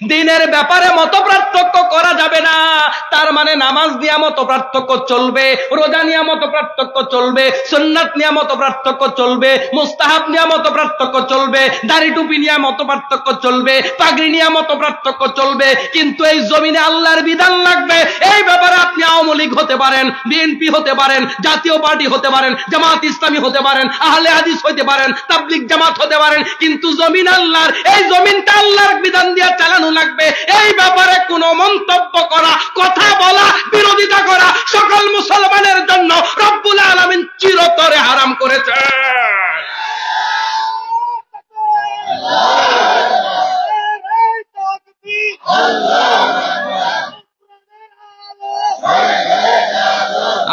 দ্বীনের ব্যাপারে মতপার্থক্য করা যাবে না। তার মানে নামাজ নিয়ে মতপার্থক্য চলবে, রোজা নিয়ে মতপার্থক্য চলবে, সুন্নাত নিয়ে মতপার্থক্য চলবে, মুস্তাহাব নিয়ে মতপার্থক্য চলবে, দাড়ি টুপি নিয়ে মতপার্থক্য চলবে, পাগড়ি নিয়ে মতপার্থক্য চলবে। কিন্তু এই জমিনে আল্লাহর বিধান লাগবে। এই ব্যাপারে আপনি আওয়ামী লীগ হতে পারেন, বিএনপি হতে পারেন, জাতীয় পার্টি হতে পারেন, জামাত ইসলামী হতে পারেন, আহলে হাদিস হতে পারেন, তাবলীগ জামাত হতে পারেন, কিন্তু জমিন আল্লাহর, এই জমিনটা আল্লাহর বিধান দিয়ে চালানো লাগবে। এই ব্যাপারে কোনো মন্তব্য করা, কথা বলা, বিরোধিতা করা সকল মুসলমানের জন্য রব্বুল আলামিন চিরতরে হারাম করেছে।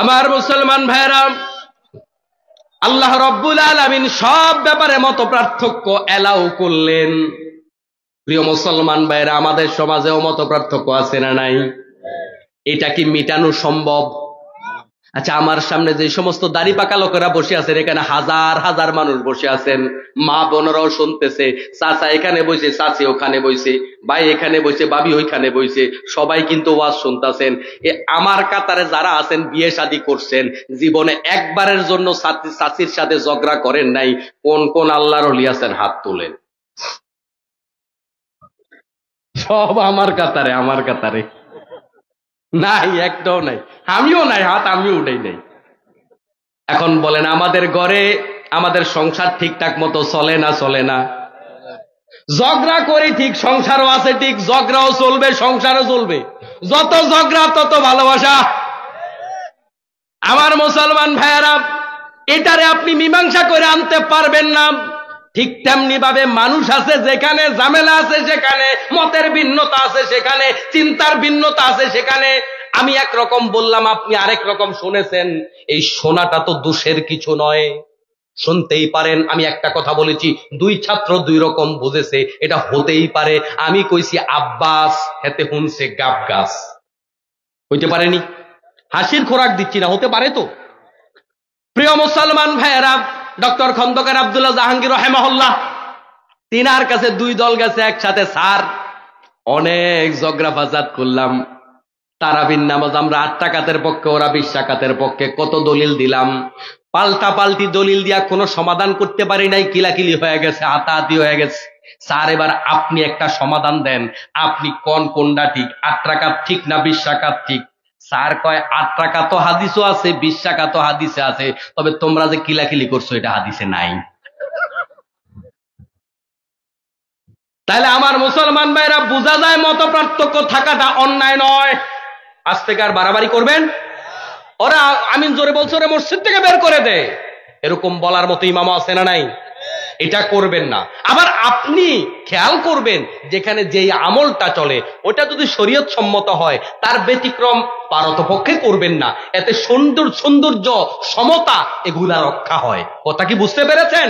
আমার মুসলমান ভাইরা, আল্লাহ রব্বুল আলামিন সব ব্যাপারে মত পার্থক্য এলাও করলেন। প্রিয় মুসলমান ভাইরা, আমাদের সমাজেও মত পার্থক্য আছে না নাই? এটা কি মিটানো সম্ভব? আচ্ছা, আমার সামনে যে সমস্ত দাড়ি পাকা লোকেরা বসে আছেন, এখানে হাজার হাজার মানুষ বসে আছেন, মা বোনেরাও শুনতেছে, চাচা এখানে বসে, চাচি ওখানে বসে, ভাই এখানে বসে, ভাবি ওইখানে বসে, সবাই কিন্তু ওয়াজ শুনতেছেন। আমার কাতারে যারা আছেন, বিয়ে শাদী করছেন, জীবনে একবারের জন্য চাচির সাথে ঝগড়া করেন নাই, কোন কোন আল্লাহর ওলি আছেন? হাত তোলেন। সব আমার কাতারে নাই, একটাও নাই। আমিও নাই, হাত আমিও উঠাই নাই। এখন বলেন, আমাদের ঘরে আমাদের সংসার ঠিকঠাক মতো চলে না? চলে না? ঝগড়া করি ঠিক, সংসারও আছে ঠিক, ঝগড়াও চলবে, সংসারও চলবে। যত ঝগড়া তত ভালোবাসা। আমার মুসলমান ভাইয়েরা, এটারে আপনি মীমাংসা করে আনতে পারবেন না। ঠিক তেমনি ভাবে মানুষ আছে যেখানে ঝামেলা আছে, সেখানে মতের ভিন্নতা আছে, সেখানে চিন্তার ভিন্নতা আছে, সেখানে আমি একরকম বললাম, আপনি আরেক রকম শুনেছেন। এই শোনাটা তো দোষের কিছু নয়, শুনতেই পারেন। আমি একটা কথা বলেছি, দুই ছাত্র দুই রকম বুঝেছে, এটা হতেই পারে। আমি কইছি আব্বাস, হেতে হুনছে গাব গাছ, হইতে পারেনি? হাসির খোরাক দিচ্ছি না, হতে পারে তো। প্রিয় মুসলমান ভাইয়েরা, ডক্টর খন্দকার আব্দুল্লাহ জাহাঙ্গীর রাহিমাহুল্লাহ, তিনার কাছে দুই দল গেছে একসাথে। স্যার, অনেক ঝগড়া ফাসাদ করলাম, তারাবির নামাজ আমরা 8 রাকাতের পক্ষে, ওরা 20 রাকাতের পক্ষে, কত দলিল দিলাম, পাল্টা পাল্টি দলিল দিয়া কোনো সমাধান করতে পারি নাই, কিলাকিলি হয়ে গেছে, হাতাহাতি হয়ে গেছে। স্যার, এবার আপনি একটা সমাধান দেন, আপনি কোনটা ঠিক, 8 রাকাত ঠিক না 20 রাকাত ঠিক? স্যার কয়, 8 রাকাত তো হাদিসও আছে, 20 রাকাত তো হাদিসে আছে, তবে তোমরা যে কিলাকিলি করছো এটা হাদিসে নাই। তাহলে আমার মুসলমান ভাইরা, বোঝা যায় মত পার্থক্য থাকাটা অন্যায় নয়। আজ থেকে আর বাড়াবাড়ি করবেন? ওরা আমিন জোরে বলছে, ওরা মসজিদ থেকে বের করে দে, এরকম বলার মতো ইমাম আছে না নাই? এটা করবেন না। আবার আপনি খেয়াল করবেন, যেখানে যেই আমলটা চলে ওটা যদি শরীয়ত সম্মত হয়, তার ব্যতিক্রম পারতপক্ষে করবেন না। এতে সৌন্দর্য, সমতা এগুলা রক্ষা হয়। কথা কি বুঝতে পেরেছেন?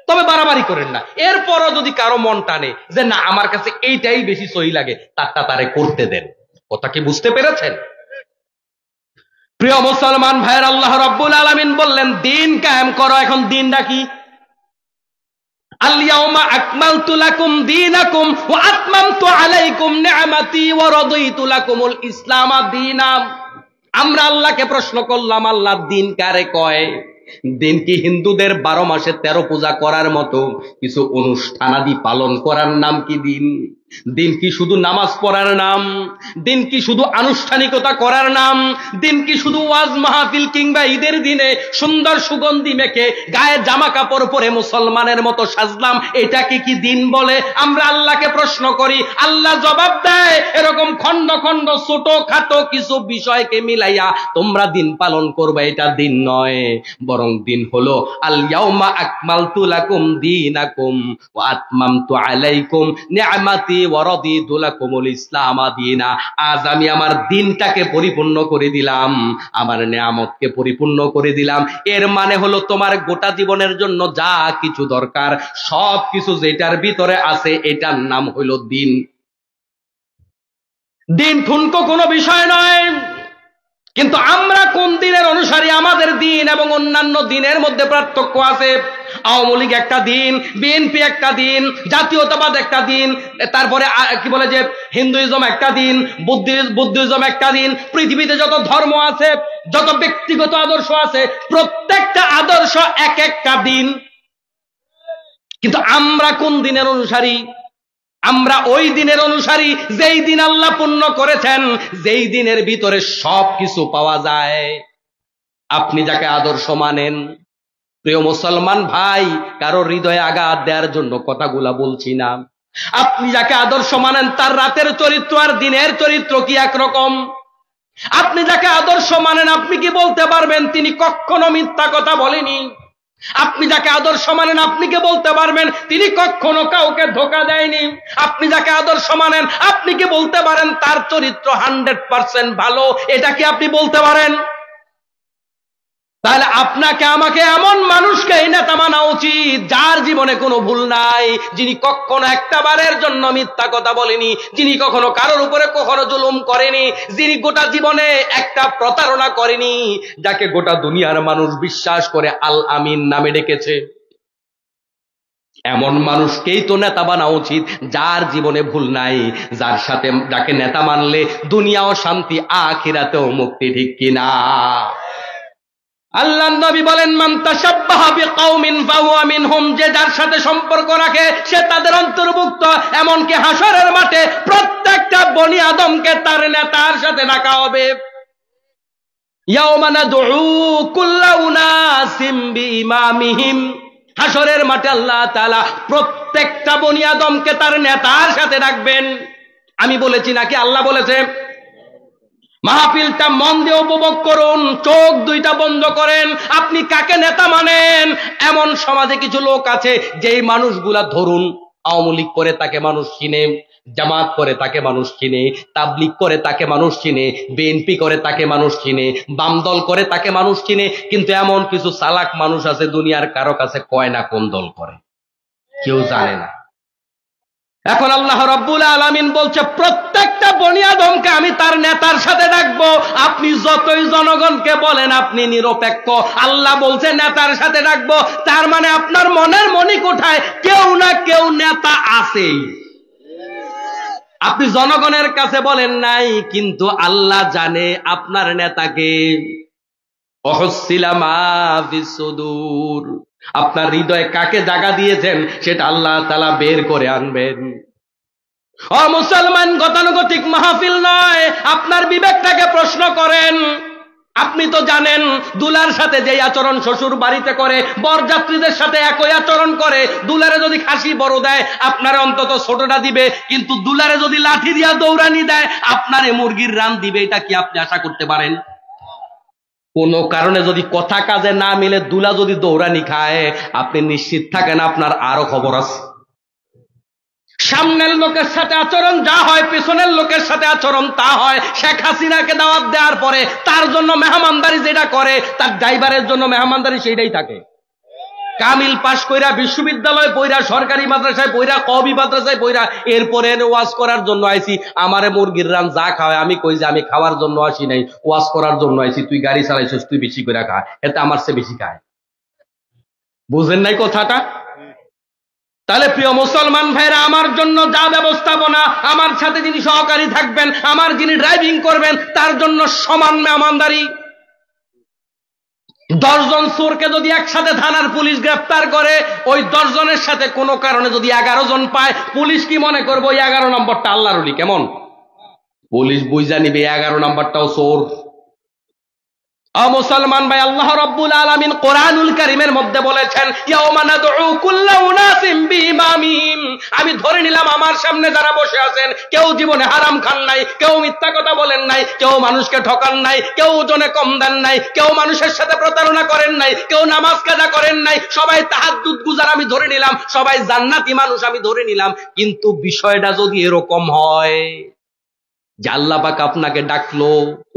তবে বাড়াবাড়ি করেন না। এরপরও যদি কারো মন টানে যে না, আমার কাছে এইটাই বেশি সহি লাগে, তারটা তারে করতে দেন। কথা কি বুঝতে পেরেছেন? প্রিয় মুসলমান ভাইয়ের, আল্লাহ রাব্বুল আলামিন বললেন দিন কায়েম করো। এখন দিনটা কি? আল-ইয়াউমা আকমালতু লাকুম দীনাকুম ওয়া আতমামতু আলাইকুম নি'মাতি ওয়া রাদিতু লাকুমুল ইসলাম দীনা। আমরা আল্লাহকে প্রশ্ন করলাম, আল্লাহ দিন কারে কয়? দিন কি হিন্দুদের 12 মাসে 13 পূজা করার মতো কিছু অনুষ্ঠানাদি পালন করার নাম কি দিন? দিন কি শুধু নামাজ পড়ার নাম? দিন কি শুধু আনুষ্ঠানিকতা করার নাম? দিন কি শুধু ওয়াজ মাহফিল কিংবা ঈদের দিনে সুন্দর সুগন্ধি মেখে গায়ে জামা কাপড় পরে মুসলমানের মতো সাজলাম, এটা কি দিন বলে? আমরা আল্লাহকে প্রশ্ন করি, আল্লাহ জবাব দেয়, এরকম খন্ড খন্ড ছোট খাটো কিছু বিষয়কে মিলাইয়া তোমরা দিন পালন করবে, এটা দিন নয়। বরং দিন হলো আল-ইয়াউমা আকমালতু লাকুম দীনাকুম ওয়া আতমামতু আলাইকুম নি'মাতি ওয়া রাদিতু লাকুমুল ইসলাম দীনা। আজ আমি আমার দিনটাকে পরিপূর্ণ করে দিলাম, আমার নিয়ামতকে পরিপূর্ণ করে দিলাম। এর মানে হলো তোমার গোটা জীবনের জন্য যা কিছু দরকার সব কিছু যেটার ভিতরে আছে, এটার নাম হলো দিন। দিন ঠুনকো কোনো বিষয় নয়। কিন্তু আমরা কোন দিনের অনুসারী? আমাদের দিন এবং অন্যান্য দিনের মধ্যে পার্থক্য আছে। আওয়ামী লীগ একটা দিন, বিএনপি একটা দিন, জাতীয়তাবাদ একটা দিন, তারপরে কি বলে যে হিন্দুইজম একটা দিন, বুদ্ধিজম একটা দিন। পৃথিবীতে যত ধর্ম আছে, যত ব্যক্তিগত আদর্শ আছে, প্রত্যেকটা আদর্শ এক একটা দিন। কিন্তু আমরা কোন দিনের অনুসারী? আমরা ওই দিনের অনুসারী যেই দিন আল্লাহ পূর্ণ করেছেন, যেই দিনের ভিতরে সব কিছু পাওয়া যায়। আপনি যাকে আদর্শ মানেন, প্রিয় মুসলমান ভাই, কারো হৃদয়ে আঘাত দেওয়ার জন্য কথাগুলা বলছি না, আপনি যাকে আদর্শ মানেন তার রাতের চরিত্র আর দিনের চরিত্র কি একরকম? আপনি যাকে আদর্শ মানেন, আপনি কি বলতে পারবেন তিনি কখনো মিথ্যা কথা বলেনি? আপনি যাকে আদর্শ মানেন, আপনি কি বলতে পারবেন তিনি কখনো কাউকে ধোঁকা দেয়নি? আপনি যাকে আদর্শ মানেন, আপনি কি বলতে পারেন তার চরিত্র 100% ভালো? এটা কি আপনি বলতে পারেন? তাহলে আপনাকে আমাকে এমন মানুষকে নেতা মানা উচিত যার জীবনে কোনো ভুল নাই, যিনি কখনো একটা বারের জন্য মিথ্যা কথা বলেনি, যিনি কখনো কারোর উপরে কখনো জুলুম করেনি, যিনি গোটা জীবনে একটা প্রতারণা করেনি, যাকে গোটা দুনিয়ার মানুষ বিশ্বাস করে আল আমিন নামে ডেকেছে। এমন মানুষকেই তো নেতা বানা উচিত যার জীবনে ভুল নাই, যাকে নেতা মানলে দুনিয়াও শান্তি আখিরাতেও মুক্তি, ঠিক কিনা? আল্লাহর নবী বলেন, মান তাশাব্বাহা বিকাউমিন ফাহুয়া মিনহুম, যে যার সাথে সম্পর্ক রাখে সে তাদের অন্তর্ভুক্ত। এমনকি হাসরের মাঠে প্রত্যেকটা বনি আদমকে তার নেতার সাথে ডাকা হবে। ইয়াউমা নাদউ কুল্লা উনাসিম বিইমামিহিম, হাসরের মাঠে আল্লাহ তাআলা প্রত্যেকটা বনি আদমকে তার নেতার সাথে ডাকবেন। আমি বলেছি নাকি আল্লাহ বলেছে? মাহফিলটা মন দিয়ে উপভোগ করুন, চোখ দুইটা বন্ধ করেন। আপনি কাকে নেতা মানেন? এমন সমাজে কিছু লোক আছে যেই মানুষগুলা, ধরুন আওয়ামী লীগ করে তাকে মানুষ চিনে, জামাত করে তাকে মানুষ চিনে, তাবলিগ করে তাকে মানুষ চিনে, বিএনপি করে তাকে মানুষ চিনে, বাম দল করে তাকে মানুষ চিনে, কিন্তু এমন কিছু চালাক মানুষ আছে দুনিয়ার কারো কাছে কয় না কোন দল করে, কেউ জানে না। এখন আল্লাহ রাব্বুল আলামিন বলছে প্রত্যেকটা বনি আদমকে আমি তার নেতার সাথে ডাকবো। আপনি যতই জনগণকে বলেন আপনি নিরপেক্ষ, আল্লাহ বলছে নেতার সাথে ডাকবো। তার মানে আপনার মনের মণিকোঠায় কেউ না কেউ নেতা আছেই। আপনি জনগণের কাছে বলেন নাই, কিন্তু আল্লাহ জানে আপনার নেতাকে। আপনার হৃদয়ে কাকে জায়গা দিয়েছেন সেটা আল্লাহ তাআলা বের করে আনবেন। ও মুসলমান, গতানুগতিক মাহফিল নয়, আপনার বিবেকটাকে প্রশ্ন করেন। আপনি তো জানেন দুলার সাথে যে আচরণ শ্বশুর বাড়িতে করে, বরযাত্রীদের সাথে একই আচরণ করে। দুলারে যদি খাসি বড় দেয় আপনারে অন্তত ছোটটা দিবে, কিন্তু দুলারে যদি লাঠি দিয়া দৌড়ানি দেয় আপনারে মুরগির রান দিবে। এটা কি আপনি আশা করতে পারেন? কোন কারণে যদি কথা কাজে না মিলে দুলা যদি দৌড়ানি খায়, আপনি নিশ্চিত থাকেন আপনার আরো খবর আছে। সামনের লোকের সাথে আচরণ যা হয়, পিছনের লোকের সাথে আচরণ তা হয়। শেখ হাসিনাকে দাওয়াত দেওয়ার পরে তার জন্য মেহমানদারি যেটা করে, তার ড্রাইভারের জন্য মেহমানদারি সেইটাই থাকে। কামিল পাশ কইরা, বিশ্ববিদ্যালয় পড়া, সরকারি মাদ্রাসায় পড়া, কওমি মাদ্রাসায় পড়া, এরপরে ওয়াজ করার জন্য আইছি। আমারে মুরগির রান যা খাওয়ায় আমি কই যে আমি খাওয়ার জন্য আসি নাই, ওয়াজ করার জন্য আইছি। তুই গাড়ি চালাইছিস, তুই বেশি করে খা, এতে আমার চেয়ে বেশি খায়। বুঝেন নাই কথাটা? তাহলে প্রিয় মুসলমান ভাইরা, আমার জন্য যা ব্যবস্থাপনা, আমার সাথে যিনি সহকারী থাকবেন, আমার যিনি ড্রাইভিং করবেন, তার জন্য সমান মেহমানদারি। 10 জন চোরকে যদি একসাথে থানার পুলিশ গ্রেফতার করে, ওই 10 জনের সাথে কোনো কারণে যদি 11 জন পায়, পুলিশ কি মনে করবো 11 নম্বরটা আল্লাহর ওলি? কেমন পুলিশ বুঝা নিবে 11 নম্বরটাও চোর। মুসলমান ভাই, আল্লাহ রাব্বুল আলামিন কোরআনুল কারীমের মধ্যে বলেছেন, ইয়াউমা নাদউ কুল্লা উনাসিম বিইমামিহিম। আমি ধরে নিলাম আমার সামনে যারা বসে আছেন, কেউ জীবনে হারাম খান নাই, কেউ মিথ্যা কথা বলেন নাই, কেউ মানুষকে ঠকান নাই, কেউ ওজনে কম দেন নাই, কেউ মানুষের সাথে প্রতারণা করেন নাই, কেউ নামাজ কাজা করেন নাই, সবাই তাহাজ্জুদ গুজার আমি ধরে নিলাম, সবাই জান্নাতি মানুষ আমি ধরে নিলাম। কিন্তু বিষয়টা যদি এরকম হয় যে আল্লাহ পাক আপনাকে ডাকলো,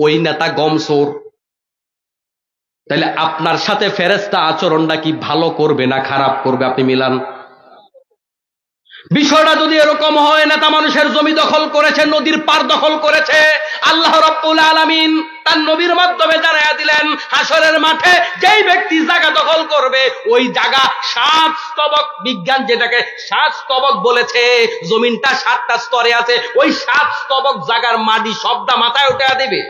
ওই নেতা গমসোর, তাহলে আপনার সাথে ফেরেশতা আচরণটা কি ভালো করবে না খারাপ করবে? আপনি মিলান। বিষয়টা যদি এরকম হয়, নেতা মানুষের জমি দখল করেছে, নদীর পার দখল করেছে, আল্লাহ রাব্বুল আলামিন তার নবীর মাধ্যমে জানায়া দিলেন, হাসরের মাঠে যেই ব্যক্তি জায়গা দখল করবে, ওই জায়গা 7 স্তবক, বিজ্ঞান যেটাকে 7 স্তবক বলেছে, জমিনটা 7টা স্তরে আছে, ওই 7 স্তবক জায়গার মাটি সবটা মাথায় উঠে দেবে।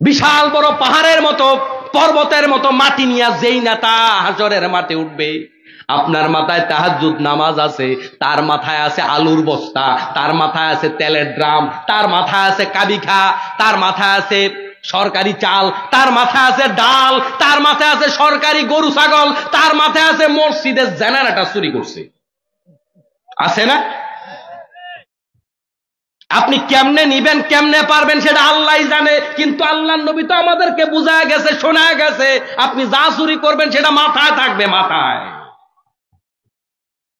বিশাল বড় পাহাড়ের মতো, পর্বতের মতো মাটি নিয়ে যেই নেতা হাসরের মাঠে উঠবে, আপনার মাথায় তাহাজ্জুদ নামাজ আছে, তার মাথায় আছে আলুর বস্তা, তার মাথায় আছে তেলের ড্রাম, তার মাথায় আছে কাবিখা, তার মাথায় আছে সরকারি চাল, তার মাথায় আছে ডাল, তার মাথায় আছে সরকারি গরু ছাগল, তার মাথায় আছে মসজিদের জেনারেটর চুরি করছে, আছে না? আপনি কেমনে নিবেন, কেমনে পারবেন সেটা আল্লাহই জানে। কিন্তু আল্লাহর নবী তো আমাদেরকে বুঝায় গেছে, শোনায় গেছে, আপনি যা চুরি করবেন সেটা মাথায় থাকবে। মাথায়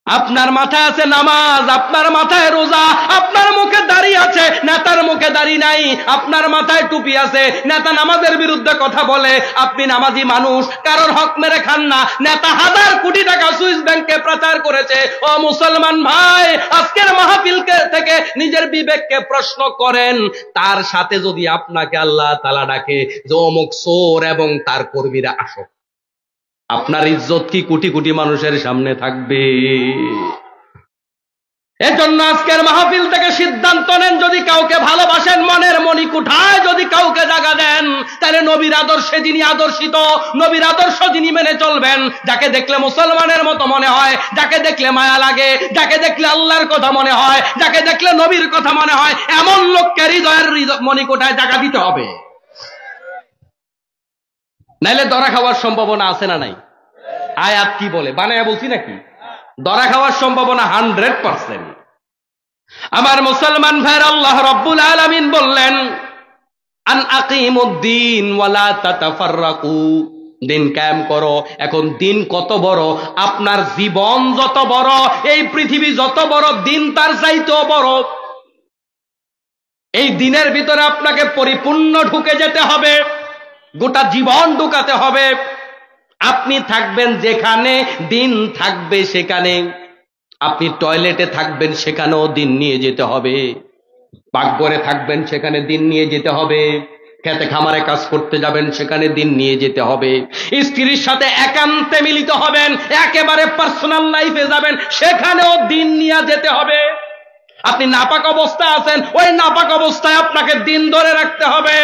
আপনার মাথায় আছে নামাজ, আপনার মাথায় রোজা, আপনার মুখে দাড়ি আছে, নেতার মুখে দাড়ি দাড়ি নাই, আপনার মাথায় টুপি আছে, নেতা নামাজের বিরুদ্ধে কথা বলে, আপনি নামাজি মানুষ, কারোর হক মেরে খান না, নেতা হাজার কোটি টাকা সুইস ব্যাংকে পাচার করেছে। ও মুসলমান ভাই, আজকের মাহফিল থেকে নিজের বিবেককে প্রশ্ন করেন, তার সাথে যদি আপনাকে আল্লাহ তাআলা ডাকে যে অমুক চোর এবং তার কর্মীরা আসো, আপনার ইজ্জত কি কোটি কোটি মানুষের সামনে থাকবে? এজন্য আজকের মাহফিল থেকে সিদ্ধান্ত নেন, যদি কাউকে ভালোবাসেন, মনের মণিকুঠায় যদি কাউকে জায়গা দেন, তাহলে নবীর আদর্শে যিনি আদর্শিত, নবীর আদর্শ যিনি মেনে চলবেন, যাকে দেখলে মুসলমানের মতো মনে হয়, যাকে দেখলে মায়া লাগে, যাকে দেখলে আল্লাহর কথা মনে হয়, যাকে দেখলে নবীর কথা মনে হয়, এমন লোককে হৃদয়ের মণিকুঠায় জায়গা দিতে হবে। নাইলে ধরা খাওয়ার সম্ভাবনা আছে না নাই? আয়াত কি বলে? বানায়া বলছি নাকি? ধরা খাওয়ার সম্ভাবনা 100%। আমার মুসলমান ভাইরা, আল্লাহ রাব্বুল আলামিন বললেন, আন আকিমুদ্দিন ওয়ালা তাতাফাররাকু, দিন কায়েম করো। এখন দিন কত বড়, আপনার জীবন যত বড়, এই পৃথিবী যত বড়, দিন তার চাইতেও বড়। এই দিনের ভিতরে আপনাকে পরিপূর্ণ ঢুকে যেতে হবে, গোটা জীবন ঢুকাতে হবে। আপনি থাকবেন যেখানে, দিন থাকবে সেখানে। আপনি টয়লেটে থাকবেন, সেখানেও দিন নিয়ে যেতে হবে। পাকঘরে থাকবেন, সেখানে দিন নিয়ে যেতে হবে। খেতে খামারে কাজ করতে যাবেন, সেখানে দিন নিয়ে যেতে হবে। স্ত্রীর সাথে একান্তে মিলিত হবেন, একেবারে পার্সোনাল লাইফে যাবেন, সেখানেও দিন নিয়ে যেতে হবে। আপনি নাপাক অবস্থায় আছেন, ওই নাপাক অবস্থায় আপনাকে দিন ধরে রাখতে হবে।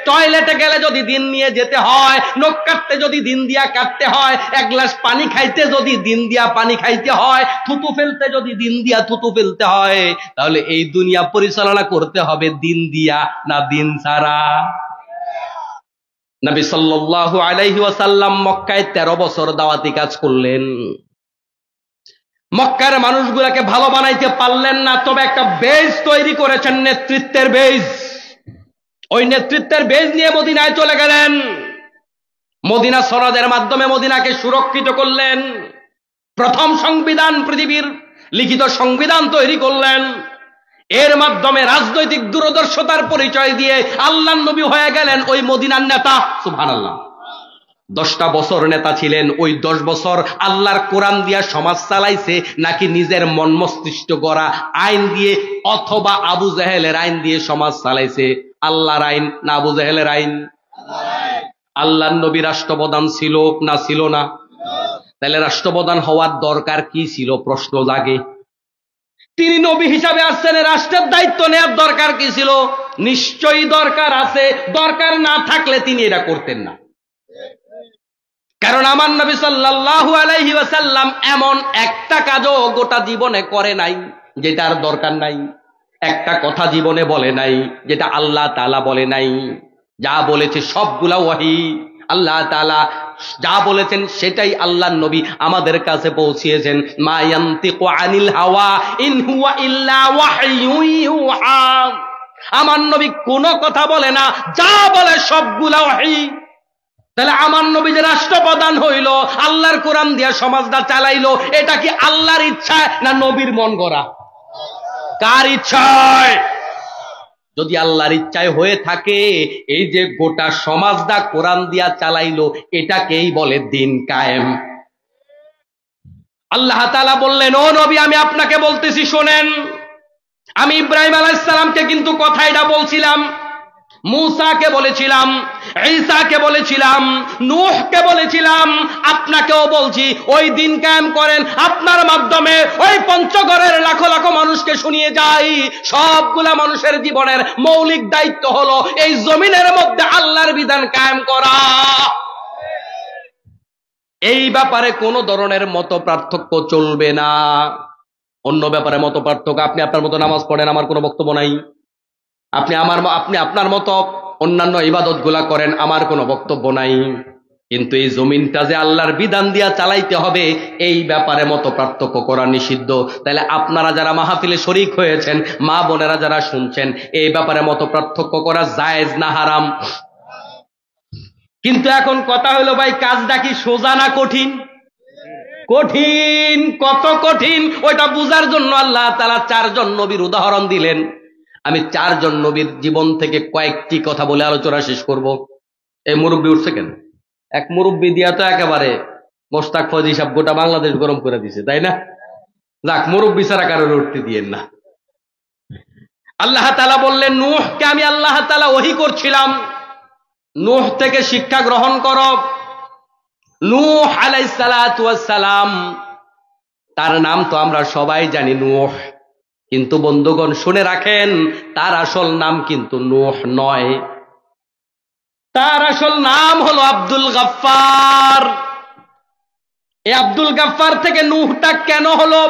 টয়লেটে গেলে যদি দিন নিয়ে যেতে হয়, নখ কাটতে যদি দিন দিয়া কাটতে হয়, এক গ্লাস পানি খাইতে যদি দিন দিয়া পানি খাইতে হয়, থুতু ফেলতে যদি দিন দিয়া থুতু ফেলতে হয়, তাহলে এই দুনিয়া পরিচালনা করতে হবে দিন দিয়া না দিন ছাড়া? নবী সাল্লাল্লাহু আলাইহি ওয়াসাল্লাম মক্কায় 13 বছর দাওয়াতি কাজ করলেন। মক্কার মানুষগুলাকে ভালো বানাইতে পারলেন না, তবে একটা বেজ তৈরি করেছেন, নেতৃত্বের বেজ। ওই নেতৃত্বের বেজ নিয়ে মদিনায় চলে গেলেন। মদিনা সনদের মাধ্যমে মদিনাকে সুরক্ষিত করলেন। প্রথম সংবিধান, পৃথিবীর লিখিত সংবিধান তৈরি করলেন। এর মাধ্যমে রাজনৈতিক দূরদর্শতার পরিচয় দিয়ে আল্লাহর নবী হয়ে গেলেন ওই মদিনার নেতা। সুবহানাল্লাহ। 10টা বছর নেতা ছিলেন। ওই 10 বছর আল্লাহর কোরআন দিয়া সমাজ চালাইছে, নাকি নিজের মন মস্তিষ্ক গড়া আইন দিয়ে অথবা আবু জাহেলের আইন দিয়ে সমাজ চালাইছে? আল্লাহর আইন না আবু জাহেলের আইন? আল্লাহর নবী রাষ্ট্রপ্রধান ছিল না ছিল না? তাহলে রাষ্ট্রপ্রধান হওয়ার দরকার কি ছিল? প্রশ্ন জাগে। তিনি নবী হিসাবে আসছেন, রাষ্ট্রের দায়িত্ব নেওয়ার দরকার কি ছিল? নিশ্চয়ই দরকার আছে। দরকার না থাকলে তিনি এটা করতেন না। কারণ আমার নবী সাল্লাল্লাহু আলাইহি ওয়াসাল্লাম এমন একটা কাজও গোটা জীবনে করে নাই যেটার দরকার নাই। একটা কথা জীবনে বলে নাই যেটা আল্লাহ তাআলা বলে নাই। যা বলেছে সবগুলা ওয়াহি। আল্লাহ তাআলা যা বলেছেন সেটাই আল্লাহর নবী আমাদের কাছে পৌঁছিয়েছেন। মা ইয়ান্তিকু আনিল হাওয়া ইন হুয়া ইল্লা ওয়াহয়ুন ইউহা। আমার নবী কোনো কথা বলে না, যা বলে সবগুলা ওয়াহি। তাহলে আমার নবী যে রাষ্ট্রপ্রধান হইল, আল্লাহর কোরআন দিয়া সমাজটা চালাইলো, এটা কি আল্লাহর ইচ্ছায় না নবীর মন গড়া? কার ইচ্ছায়? যদি আল্লাহর ইচ্ছায় হয়ে থাকে, এই যে গোটা সমাজটা কোরআন দিয়া চালাইলো, এটাকেই বলে দিন কায়েম। আল্লাহ তাআলা বললেন, ও নবী, আমি আপনাকে বলতেছি শোনেন। আমি ইব্রাহিম আলাইহিস সালামকে কিন্তু কথা এটা বলছিলাম, মুসাকে বলেছিলাম, ঈসাকে বলেছিলাম, নূহকে বলেছিলাম, আপনাকেও বলছি, ওই দিন কায়েম করেন। আপনার মাধ্যমে ওই পঞ্চগড়ের লাখো লাখো মানুষকে শুনিয়ে যাই, সবগুলা মানুষের জীবনের মৌলিক দায়িত্ব হলো এই জমিনের মধ্যে আল্লাহর বিধান কায়েম করা। এই ব্যাপারে কোনো ধরনের মত পার্থক্য চলবে না। অন্য ব্যাপারে মত পার্থক্য, আপনি আপনার মতো নামাজ পড়েন, আমার কোনো বক্তব্য নাই। আপনি আপনার মতো অন্যান্য ইবাদত গুলা করেন, আমার কোনো বক্তব্য নাই। কিন্তু এই জমিনটা যে আল্লাহর বিধান দিয়া চালাইতে হবে, এই ব্যাপারে মত পার্থক্য করা নিষিদ্ধ। তাহলে আপনারা যারা মাহফিলে শরীক হয়েছেন, মা বোনেরা যারা শুনছেন, এই ব্যাপারে মত পার্থক্য করা জায়েজ না হারাম? কিন্তু এখন কথা হলো, ভাই কাজটা কি সোজা না কঠিন? কঠিন। কত কঠিন ওইটা বুঝার জন্য আল্লাহ তাআলা 4 জন নবীর উদাহরণ দিলেন। আমি 4 জন নবীর জীবন থেকে কয়েকটি কথা বলে আলোচনা শেষ করব। এই মুরব্বী উঠছে কেন? এক মুরব্বী দিয়া তো একেবারে মোস্তাক ফজি সাহেব গোটা বাংলাদেশ গরম করে দিছে, তাই না? যাক, মুরব্বী ছাড়া কারোর উঠতে দিয়েন না। আল্লাহ তাআলা বললেন, নূহকে আমি আল্লাহ তাআলা ওহী করছিলাম, নূহ থেকে শিক্ষা গ্রহণ করো। নূহ আলাইহিস সালাতু ওয়াস সালাম, তার নাম তো আমরা সবাই জানি নূহ, কিন্তু বন্ধুগণ শুনে রাখেন, তার আসল নাম কিন্তু নূহ নয়। তার আসল নাম হলো আব্দুল গাফফার। এই আব্দুল গাফফার থেকে নূহটা কেন হলো,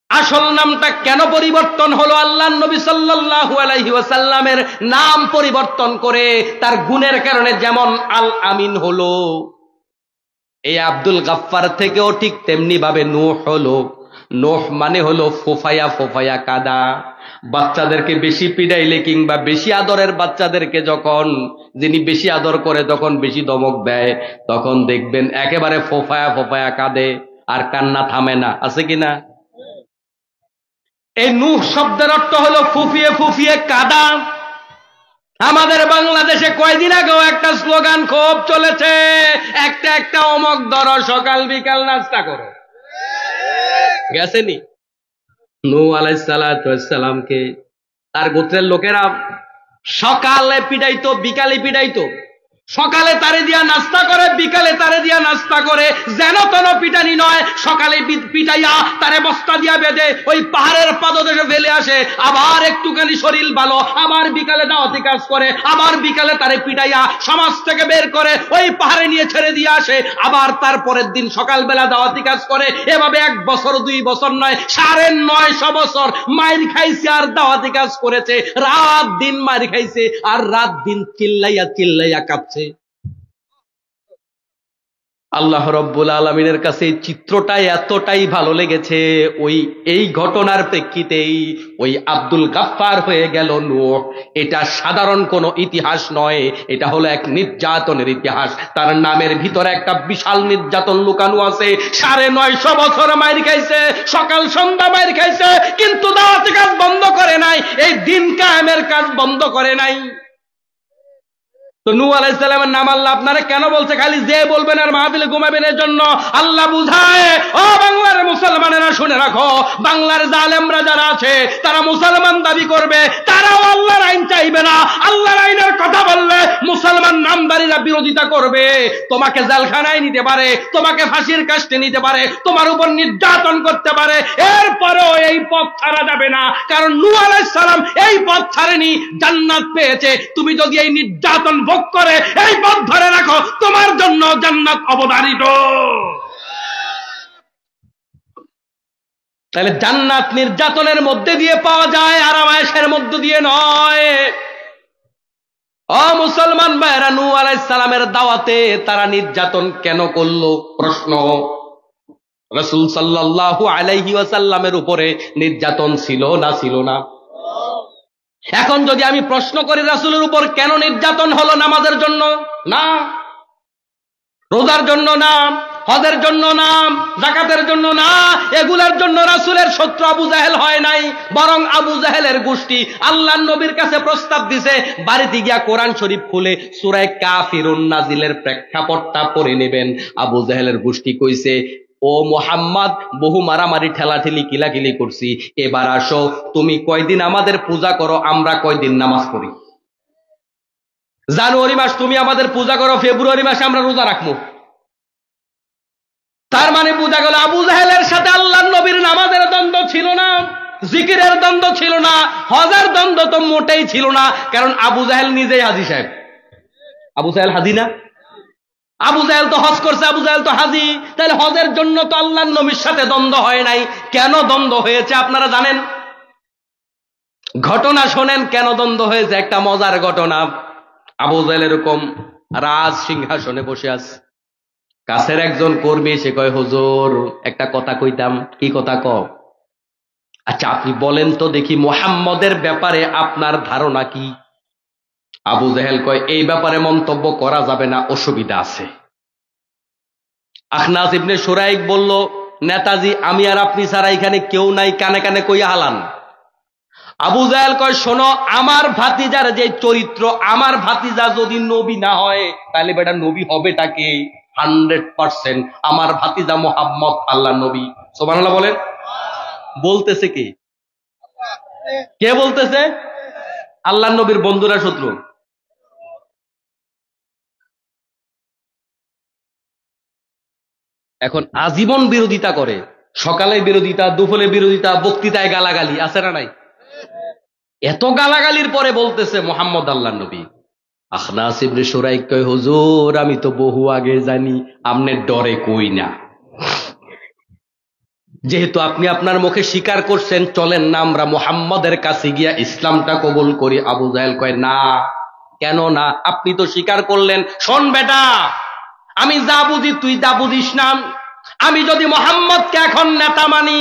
আসল নামটা কেন পরিবর্তন হলো? আল্লাহর নবী সাল্লাল্লাহু আলাইহি ওয়াসাল্লামের নাম পরিবর্তন করে তার গুণের কারণে যেমন আল আমিন হলো, এই আব্দুল গাফফার থেকেও ঠিক তেমনি ভাবে নূহ হলো। নূহ মানে হলো ফোফায়া ফোফায়া কাদা। বাচ্চাদেরকে বেশি পিটাইলে কিংবা বেশি আদরের বাচ্চাদেরকে যখন যিনি বেশি আদর করে তখন বেশি ধমক দেয়, তখন দেখবেন একেবারে ফোফায়া ফোফায়া কাঁদে আর কান্না থামে না, আছে কিনা? এই নূহ শব্দের অর্থ হলো ফুফিয়ে ফুফিয়ে কাদা। আমাদের বাংলাদেশে কয়দিন আগেও একটা স্লোগান খুব চলেছে, একটা একটা অমক ধরো, সকাল বিকাল নাস্তা করো। গেছেনি? নূহ আলাইহিস সালাতু ওয়াস সালামকে তার গোত্রের লোকেরা সকালে পিটাইতো, বিকালে পিটাইতো। সকালে তারে দিয়া নাস্তা করে, বিকালে তারে দিয়া নাস্তা করে, যেন তেন পিটানি নয়। সকালে পিটাইয়া তারে বস্তা দিয়া বেঁধে ওই পাহাড়ের পাদদেশে ফেলে আসে, আবার একটুখানি শরীর ভালো, আবার বিকালে দাওয়াতি কাজ করে, আবার বিকালে তারে পিটাইয়া সমাজ থেকে বের করে ওই পাহাড়ে নিয়ে ছেড়ে দিয়ে আসে, আবার তারপরের দিন সকালবেলা দাওয়াতি কাজ করে। এভাবে 1 বছর 2 বছর নয়, 950 বছর মাইর খাইছে আর দাওয়াতি কাজ করেছে, রাত দিন মাইর খাইছে আর রাত দিন চিল্লাইয়া চিল্লাইয়া কাঁদছে। আল্লাহ রব্বুল আলামিনের কাছে এই চিত্রটা এতটাই ভালো লেগেছে, এই ঘটনার প্রেক্ষিতেই ওই আব্দুল গাফফার হয়ে গেল নূহ। এটা সাধারণ কোনো ইতিহাস নয়, এটা হলো এক নির্যাতনের ইতিহাস। তার নামের ভিতরে একটা বিশাল নির্যাতন লুকানো আছে। 950 বছর মাইর খাইছে, সকাল সন্ধ্যা মাইর খাইছে, কিন্তু দাওয়াতি কাজ বন্ধ করে নাই, এই দিন কায়েমের কাজ বন্ধ করে নাই। তো নূহ আলাইহিস সালামের নাম আল্লাহ আপনারা কেন বলছে? খালি যে বলবেন আর মাহফিলে ঘুমাবেন এর জন্য আল্লাহ বুঝায়। ও বাংলার মুসলমানেরা শুনে রাখো, বাংলার জালেমরা যারা আছে তারা মুসলমান দাবি করবে, তারাও আল্লাহর আইন চাইবে না। আল্লাহর আইনের কথা বললে মুসলমান নামদারিরা বিরোধিতা করবে, তোমাকে জেলখানায় নিতে পারে, তোমাকে ফাঁসির কাস্টে নিতে পারে, তোমার উপর নির্যাতন করতে পারে, এরপরেও এই পথ ছাড়া যাবে না। কারণ নূহ আলাইহিস সালাম এই পথ ছাড়েনি, জান্নাত পেয়েছে। তুমি যদি এই নির্যাতন করে এই পথ ধরে রাখো, তোমার জন্য জান্নাত অবধারিত। তাহলে জান্নাত নির্যাতনের মধ্যে দিয়ে পাওয়া যায়, আরামায়েশের মধ্যে দিয়ে নয়। ও মুসলমান ভাইরা, নূহ আলাইহিস সালামের দাওয়াতে তারা নির্যাতন কেন করলো? প্রশ্ন। রাসূল সাল্লাল্লাহু আলাইহি ওয়াসাল্লামের উপরে নির্যাতন ছিল না ছিল না? এখন যদি আমি প্রশ্ন করি রাসূলের উপর কেন নির্যাতন হলো? নামাজের জন্য না, রোজার জন্য না, হজের জন্য না, যাকাতের জন্য না, এগুলার জন্য রাসূলের শত্রু আবু জাহেল হয় নাই, বরং আবু জাহেলের গোষ্ঠী আল্লাহর নবীর কাছে প্রস্তাব দিছে, বাড়িতে গিয়া কোরআন শরীফ খুলে সূরা কাফিরুন নাজিলের প্রেক্ষাপটটা পড়ে নেবেন। আবু জাহেলের গোষ্ঠী কইছে, ও মুহাম্মদ, বহু মারামারি ঠেলাঠেলি কিলাকিলি করছি, এবার আসো, তুমি কয়দিন আমাদের পূজা করো, আমরা কয়দিন নামাজ পড়ি। জানুয়ারি মাস তুমি আমাদের পূজা করো, ফেব্রুয়ারি মাসে আমরা রোজা রাখবো। তার মানে বোঝা গেল আবু জাহেলের সাথে আল্লাহর নবীর নামাজের দ্বন্দ্ব ছিল না, জিকিরের দ্বন্দ্ব ছিল না, হজের দ্বন্দ্ব তো মোটেই ছিল না। কারণ আবু জাহেল নিজেই হাজী সাহেব। আবু জাহেল হাজী না? আবু জাহেল তো হজ করছে, আবু জাহেল তো হাজী। তাহলে হজের জন্য তো আল্লাহর নবীর সাথে দ্বন্দ্ব হয় নাই। কেন দ্বন্দ্ব হয়েছে আপনারা জানেন? ঘটনা শোনেন কেন দ্বন্দ্ব হয়েছে। একটা মজার ঘটনা। আবু জাহেল এরকম রাজ সিংহাসনে বসে আছে, কাছের একজন কর্মী এসে কয়, হুজুর একটা কথা কইতাম। কি কথা? কও। আচ্ছা আপনি বলেন তো দেখি, মুহাম্মদের ব্যাপারে আপনার ধারণা কি? আবু জাহেল কয়, এই ব্যাপারে মন্তব্য করা যাবে না, অসুবিধা আছে। আখনাস ইবনে শুরাইক বলল, নেতাজি আমি আর আপনি ছাড়া এখানে কেউ নাই, কানে কানে কইয়া হালান। আবু জাহেল কয়, শোনো, আমার ভাতিজার যে চরিত্র, আমার ভাতিজা যদি নবী না হয় তাহলে বেটা নবী হবেটাকে 100%। আমার ভাতিজা মুহাম্মদ আল্লাহ নবী। সুবহানাল্লাহ বলেন। বলতেছে কে? কে বলতেছে? আল্লাহ নবীর বন্ধুরা শত্রু। এখন আজীবন বিরোধিতা করে, সকালে বিরোধিতা, দুপুরে বিরোধিতা, বক্তৃতায় গালাগালি, আছে না নাই? এত গালাগালির পরে বলতেছে মুহাম্মদ আল্লাহ নবী। আখনাস ইবনে শুরাইক কয়, হুজুর আমি তো বহু আগে জানি, আপনি ডরে কই না। যেহেতু আপনি আপনার মুখে স্বীকার করছেন, চলেন না আমরা মুহাম্মদের কাছে গিয়া ইসলামটা কবুল করি। আবু জাহেল কয়, না। কেন না? আপনি তো স্বীকার করলেন। শোন বেটা, আমি যা বুঝি তুই তা বুঝিস না। আমি যদি মুহাম্মদকে এখন নেতা মানি,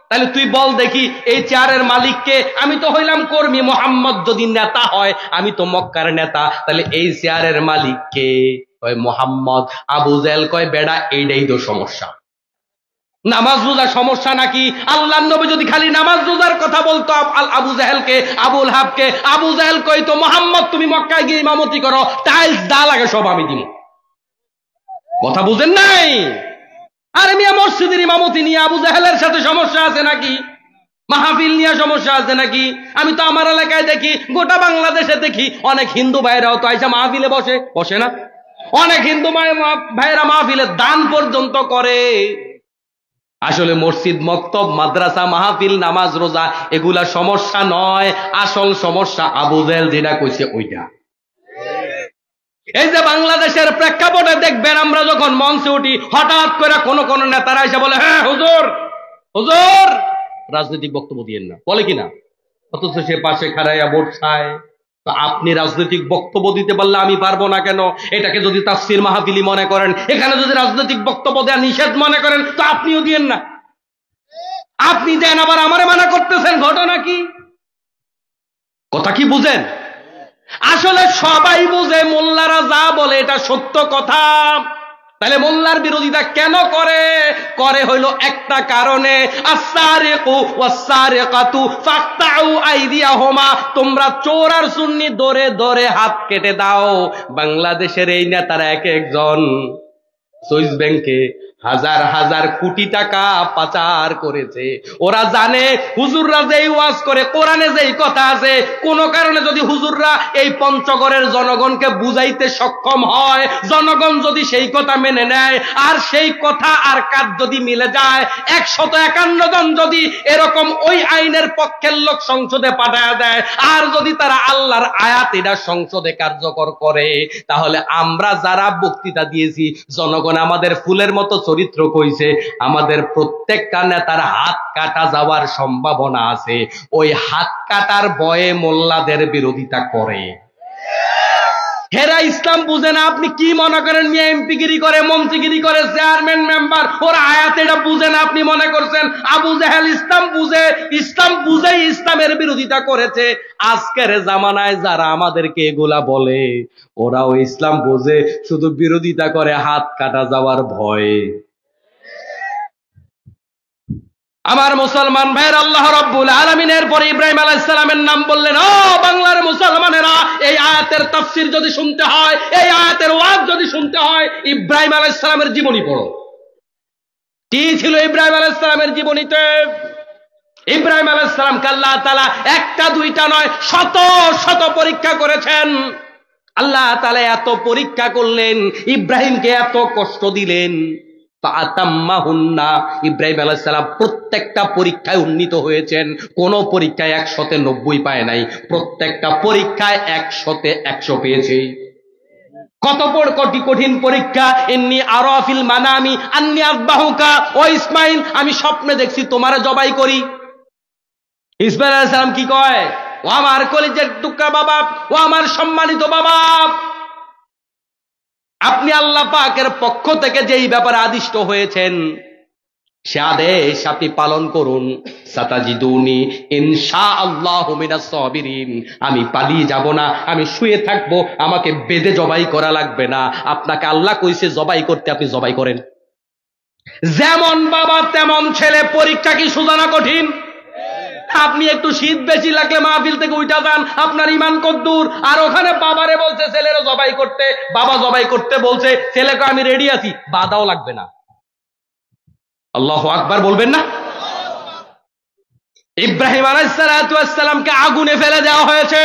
তাহলে তুই বল দেখি এই চেয়ারের মালিককে? আমি তো হইলাম কর্মী। মুহাম্মদ যদি নেতা হয়, আমি তো মক্কার নেতা, তাহলে এই চেয়ারের মালিক কে? কয় মুহাম্মদ। আবু জাহেল কয়, বেড়া এইটাই তো সমস্যা। নামাজ রোজা সমস্যা নাকি? আল্লাহর নবী যদি খালি নামাজ রোজার কথা বলতো আবু জাহেলকে, আবুল হাবকে, আবু জাহেল কইতো, মুহাম্মদ তুমি মক্কায় গিয়ে ইমামতি করো, টাইলস দা লাগে সব আমি দিব। কথা বুঝেন নাই? আরে মিয়া, মসজিদের ইমামতি নিয়ে আবু জাহেলের সাথে সমস্যা আছে নাকি? মাহফিল নিয়ে সমস্যা আছে নাকি? আমি তো আমার এলাকায় দেখি, গোটা বাংলাদেশে দেখি, অনেক হিন্দু ভাইরাও তো আইসা মাহফিলে বসে না? অনেক হিন্দু ভাইরা মাহফিলে দান পর্যন্ত করে। আসলে মসজিদ, মক্তব, মাদ্রাসা, মাহফিল, নামাজ রোজা এগুলা সমস্যা নয়। আসল সমস্যা আবু জাহেল যেটা কইছে ওইটা। এই যে বাংলাদেশের প্রেক্ষাপটে দেখবেন, আমরা যখন মঞ্চে উঠি, হঠাৎ করে কোন নেতারা এসে বলে, হ্যাঁ হুজুর হুজুর রাজনৈতিক বক্তব্য দিয়েন না, বলে কিনা? অথচ সে পাশে খাড়াইয়া ভোট খায়। তো আপনি রাজনৈতিক বক্তব্য দিতে পারলে আমি পারবো না কেন? এটাকে যদি তাফসীর মাহফিলি মনে করেন, এখানে যদি রাজনৈতিক বক্তব্য দেওয়া নিষেধ মনে করেন, তো আপনিও দিয়েন না। আপনি দেন, আবার আমারে মানা করতেছেন। ঘটনা কি? কথা কি বুঝেন? আসলে সবাই বুঝে, মোল্লারা যা বলে এটা সত্য কথা। তাহলে মোল্লার বিরোধিতা কেন করে হইল একটা কারণে, আস-সারিকু ওয়াস-সারিকাতু ফাকতাউ আইদিয়াহুমা, তোমরা চোর আর সুন্নি ধরে ধরে হাত কেটে দাও। বাংলাদেশের এই নেতারা এক একজন সুইস ব্যাংকে হাজার হাজার কোটি টাকা পাচার করেছে। ওরা জানে হুজুররা যেই ওয়াজ করে, কোরআনে যেই কথা আছে, কোন কারণে যদি হুজুররা এই পঞ্চগড়ের জনগণকে বুঝাইতে সক্ষম হয়, জনগণ যদি সেই কথা মেনে নেয়, আর সেই কথা আর কাজ যদি মিলে যায়, 151 জন যদি এরকম ওই আইনের পক্ষের লোক সংসদে পাঠায় দেয়, আর যদি তারা আল্লাহর আয়াত এটা সংসদে কার্যকর করে, তাহলে আমরা যারা বক্তৃতা দিয়েছি, জনগণ আমাদের ফুলের মতো চরিত্র কইছে, আমাদের প্রত্যেকটা নেতার হাত কাটা যাওয়ার সম্ভাবনা আছে। ওই হাত কাটার ভয়ে মোল্লাদের বিরোধিতা করে। হেরা ইসলাম বুঝে না। আপনি কি মনে করেন মিয়া এমপিগিরি করে, মন্ত্রীগিরি করে, চেয়ারম্যান মেম্বার, ওরা আয়াত এটা বুঝে না? আপনি মনে করছেন আবু জাহেল ইসলাম বুঝেই ইসলামের বিরোধিতা করেছে? আজকের জামানায় যারা আমাদেরকে এগুলা বলে, ওরাও ইসলাম বুঝে, শুধু বিরোধিতা করে হাত কাটা যাওয়ার ভয়ে। আমার মুসলমান ভাইয়ের, আল্লাহ রাব্বুল আলামিনের পরে ইব্রাহিম আলাইহিস সালামের নাম বললেন। ও বাংলার মুসলমানেরা, এই আয়াতের তাফসীর যদি শুনতে হয়, এই আয়াতের ওয়াজ যদি শুনতে হয়, ইব্রাহিম আলাইহিস সালামের জীবনী পড়ো। কি ছিল ইব্রাহিম আলাইহিস সালামের জীবনীতে? ইব্রাহিম আলাইহিস সালামকে আল্লাহ তাআলা একটা দুইটা নয়, শত শত পরীক্ষা করেছেন। আল্লাহ তাআলা এত পরীক্ষা করলেন, ইব্রাহিমকে এত কষ্ট দিলেন, ইব্রাহিম আলাইহিস সালাম প্রত্যেকটা পরীক্ষায় উন্নীত হয়েছেন। কোন পরীক্ষায় 100-90 পায় নাই, প্রত্যেকটা পরীক্ষায় 100-100 পেয়েছে। কত কঠিন পরীক্ষা! ইন্নী আরা ফিল মানামি আন্নী আযবাহুকা, ও ইসমাইল, আমি স্বপ্নে দেখছি তোমারে জবাই করি। ইসমাইল আলাইহিস সালাম কি কয়? ও আমার কলিজার টুকরা বাবা, ও আমার সম্মানিত বাবা, আপনি আল্লাহ পাকের পক্ষ থেকে যেই ব্যাপারে আদিষ্ট হয়েছেন, সে আদেশ আপনি পালন করুন। সাতাজিদুনি ইনশাআল্লাহু মিনাস সাবিরিন, আমি পালিয়ে যাব না, আমি শুয়ে থাকবো, আমাকে বেঁধে জবাই করা লাগবে না। আপনাকে আল্লাহ কইছে জবাই করতে, আপনি জবাই করেন। যেমন বাবা তেমন ছেলে। পরীক্ষা কি সোজা না কঠিন? আপনি একটু শীত বেশি লাগলে মাহফিল থেকে উঠা যান, আপনার ইমান কদ্দুর। আর ওখানে বাবারে বলছে ছেলেরও জবাই করতে, বাবা জবাই করতে বলছে, ছেলেকে আমি রেডি আছি, বাধাও লাগবে না। আল্লাহু আকবার বলবেন না? ইব্রাহিম আলাইহিস সালামকে আগুনে ফেলে দেওয়া হয়েছে।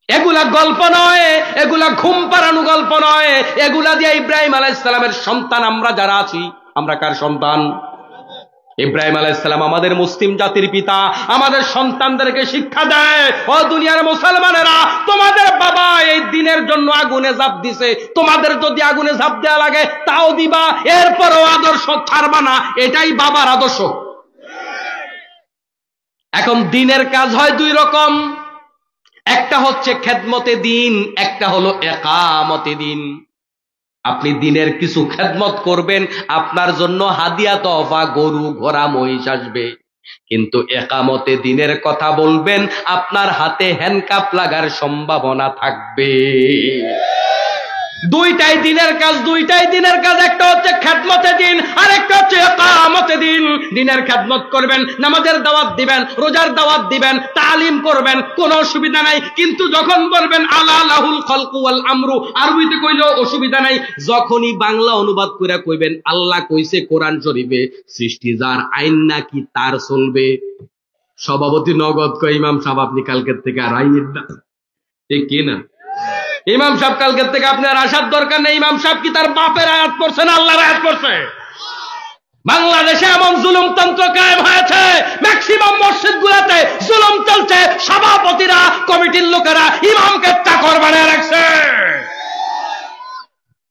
এগুলা গল্প নয়, এগুলা ঘুম পাড়ানো গল্প নয়, এগুলা দিয়ে ইব্রাহিম আলাইহিস সালামের সন্তান আমরা যারা আছি, আমরা কার সন্তান? ইব্রাহিম আলাইহিস সালাম আমাদের মুসলিম জাতির পিতা, আমাদের সন্তানদেরকে শিক্ষা দেয়, ও দুনিয়ার মুসলমানেরা, তোমাদের বাবা এই দিনের জন্য আগুনে ঝাঁপ দিছে, তোমাদের যদি আগুনে ঝাঁপ দেওয়া লাগে তাও দিবা, এরপরও আদর্শ ছাড়বা না, এটাই বাবার আদর্শ। এখন দিনের কাজ হয় দুই রকম, একটা হচ্ছে খেদমতে দিন, একটা হলো একামতে দিন। আপনি দিনের কিছু খেদমত করবেন, আপনার জন্য হাদিয়া তোহফা, গরু ঘোড়া মহিষ আসবে। কিন্তু একামতে দিনের কথা বলবেন, আপনার হাতে হ্যান্ডকাপ লাগার সম্ভাবনা থাকবে। দুইটাই দিনের কাজ, দুইটাই দিনের কাজ। একটা হচ্ছে খেদমতে দিন, আর একটা হচ্ছে একামতে দিন। দিনের খেদমত করবেন, নামাজের দাওয়াত দিবেন, রোজার দাওয়াত দিবেন, তালিম করবেন, কোনো অসুবিধা নাই। কিন্তু যখন বলবেন আলা লাহুল খালকু ওয়াল আমরু, আরবিতে কইলেও অসুবিধা নাই, যখনই বাংলা অনুবাদ করে কইবেন আল্লাহ কইছে কোরআন শরীফে, সৃষ্টি যার, আইন নাকি তার চলবে। সভাপতি নগদ কয়, ইমাম সাহেব আপনি কালকের থেকে আর আইনের না, ঠিক কি না? ইমাম সাহেব কালকের থেকে আপনার আসার দরকার নেই। ইমাম সাহেব কি তার বাপের আয়াত পড়ছে না আল্লাহর আয়াত পড়ছে? বাংলাদেশে এমন জুলুমতন্ত্র কায়েম হয়েছে, ম্যাক্সিমাম মসজিদ গুলাতে জুলুম চলছে, সভাপতিরা, কমিটির লোকেরা ইমামকে চাকর বানিয়ে রাখছে।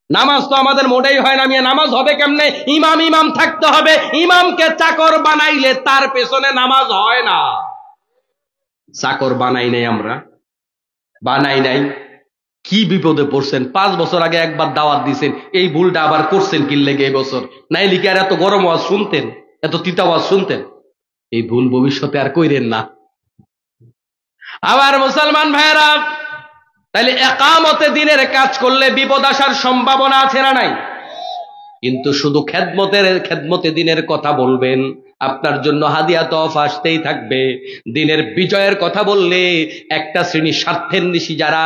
নামাজ তো আমাদের মোটেই হয় না, নামাজ হবে কেমনে? ইমাম ইমাম থাকতে হবে, ইমামকে চাকর বানাইলে তার পেছনে নামাজ হয় না। চাকর বানাই নাই, আমরা বানাই নাই। কি বিপদে পড়ছেন? 5 বছর আগে একবার দাওয়াত দিয়েছেন, এই ভুলটা আবার করছেন কি লেগে এই বছর? নাই লিখে আর এত গরম আওয়াজ শুনতেন, এত তিতা আওয়াজ শুনতেন, এই ভুল ভবিষ্যতে আর কইরেন না। আবার মুসলমান ভাইয়েরা, তাইলে একামতে দিনের কাজ করলে বিপদ আসার সম্ভাবনা আছে না নাই? কিন্তু শুধু খেদমতে দিনের কথা বলবেন, আপনার জন্য হাদিয়া তোহফা আসতেই থাকবে। দিনের বিজয়ের কথা বললে একটা শ্রেণী স্বার্থের নিশি যারা,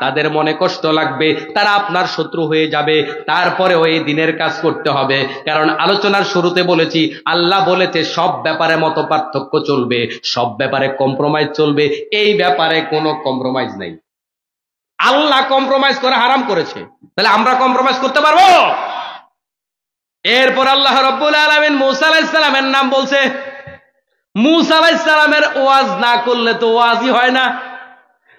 তাদের মনে কষ্ট লাগবে, তারা আপনার শত্রু হয়ে যাবে। তারপরেও এই দিনের কাজ করতে হবে, কারণ আলোচনার শুরুতে বলেছি, আল্লাহ বলেছে সব ব্যাপারে মত পার্থক্য চলবে, সব ব্যাপারে কম্প্রোমাইজ চলবে, এই ব্যাপারে কোনো কম্প্রোমাইজ নাই। আল্লাহ কম্প্রোমাইজ করে হারাম করেছে, তাহলে আমরা কম্প্রোমাইজ করতে পারবো? এরপর আল্লাহ রাব্বুল আলামিন মূসা আলাইহিস সালামের নাম বলছে। মূসা আলাইহিস সালামের ওয়াজ না করলে তো ওয়াজই হয় না।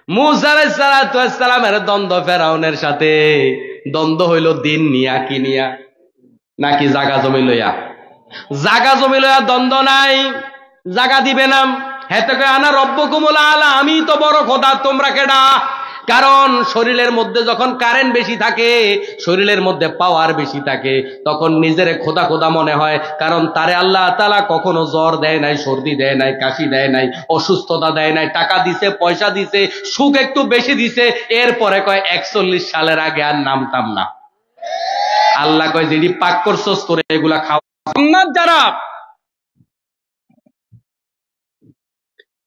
মূসা আলাইহিস সালামের দ্বন্দ্ব ফেরাউনের সাথে, দ্বন্দ্ব হইল দিন নিয়া কি নিয়া, নাকি জাগা জমি লইয়া? জাগা জমি লইয়া দ্বন্দ্ব নাই, জাগা দিবে না। হেতে কয় আনা রব্বুকুমুল আলা, আমি তো বড় খোদা, তোমরা কেডা? কারণ শরীরের মধ্যে যখন কারেন্ট বেশি থাকে, শরীরের মধ্যে পাওয়ার বেশি থাকে, তখন নিজের খোদা খোদা মনে হয়। কারণ তারে আল্লাহ তাআলা কখনো জ্বর দেয় নাই, সর্দি দেয় নাই, কাশি দেয় নাই, অসুস্থতা দেয় নাই, টাকা দিছে, পয়সা দিছে, সুখ একটু বেশি দিছে। এরপরে কয় 41 সালের আগে আর নামতাম না। আল্লাহ কয় যেটি পাক করছস করে এগুলা খাওয়া।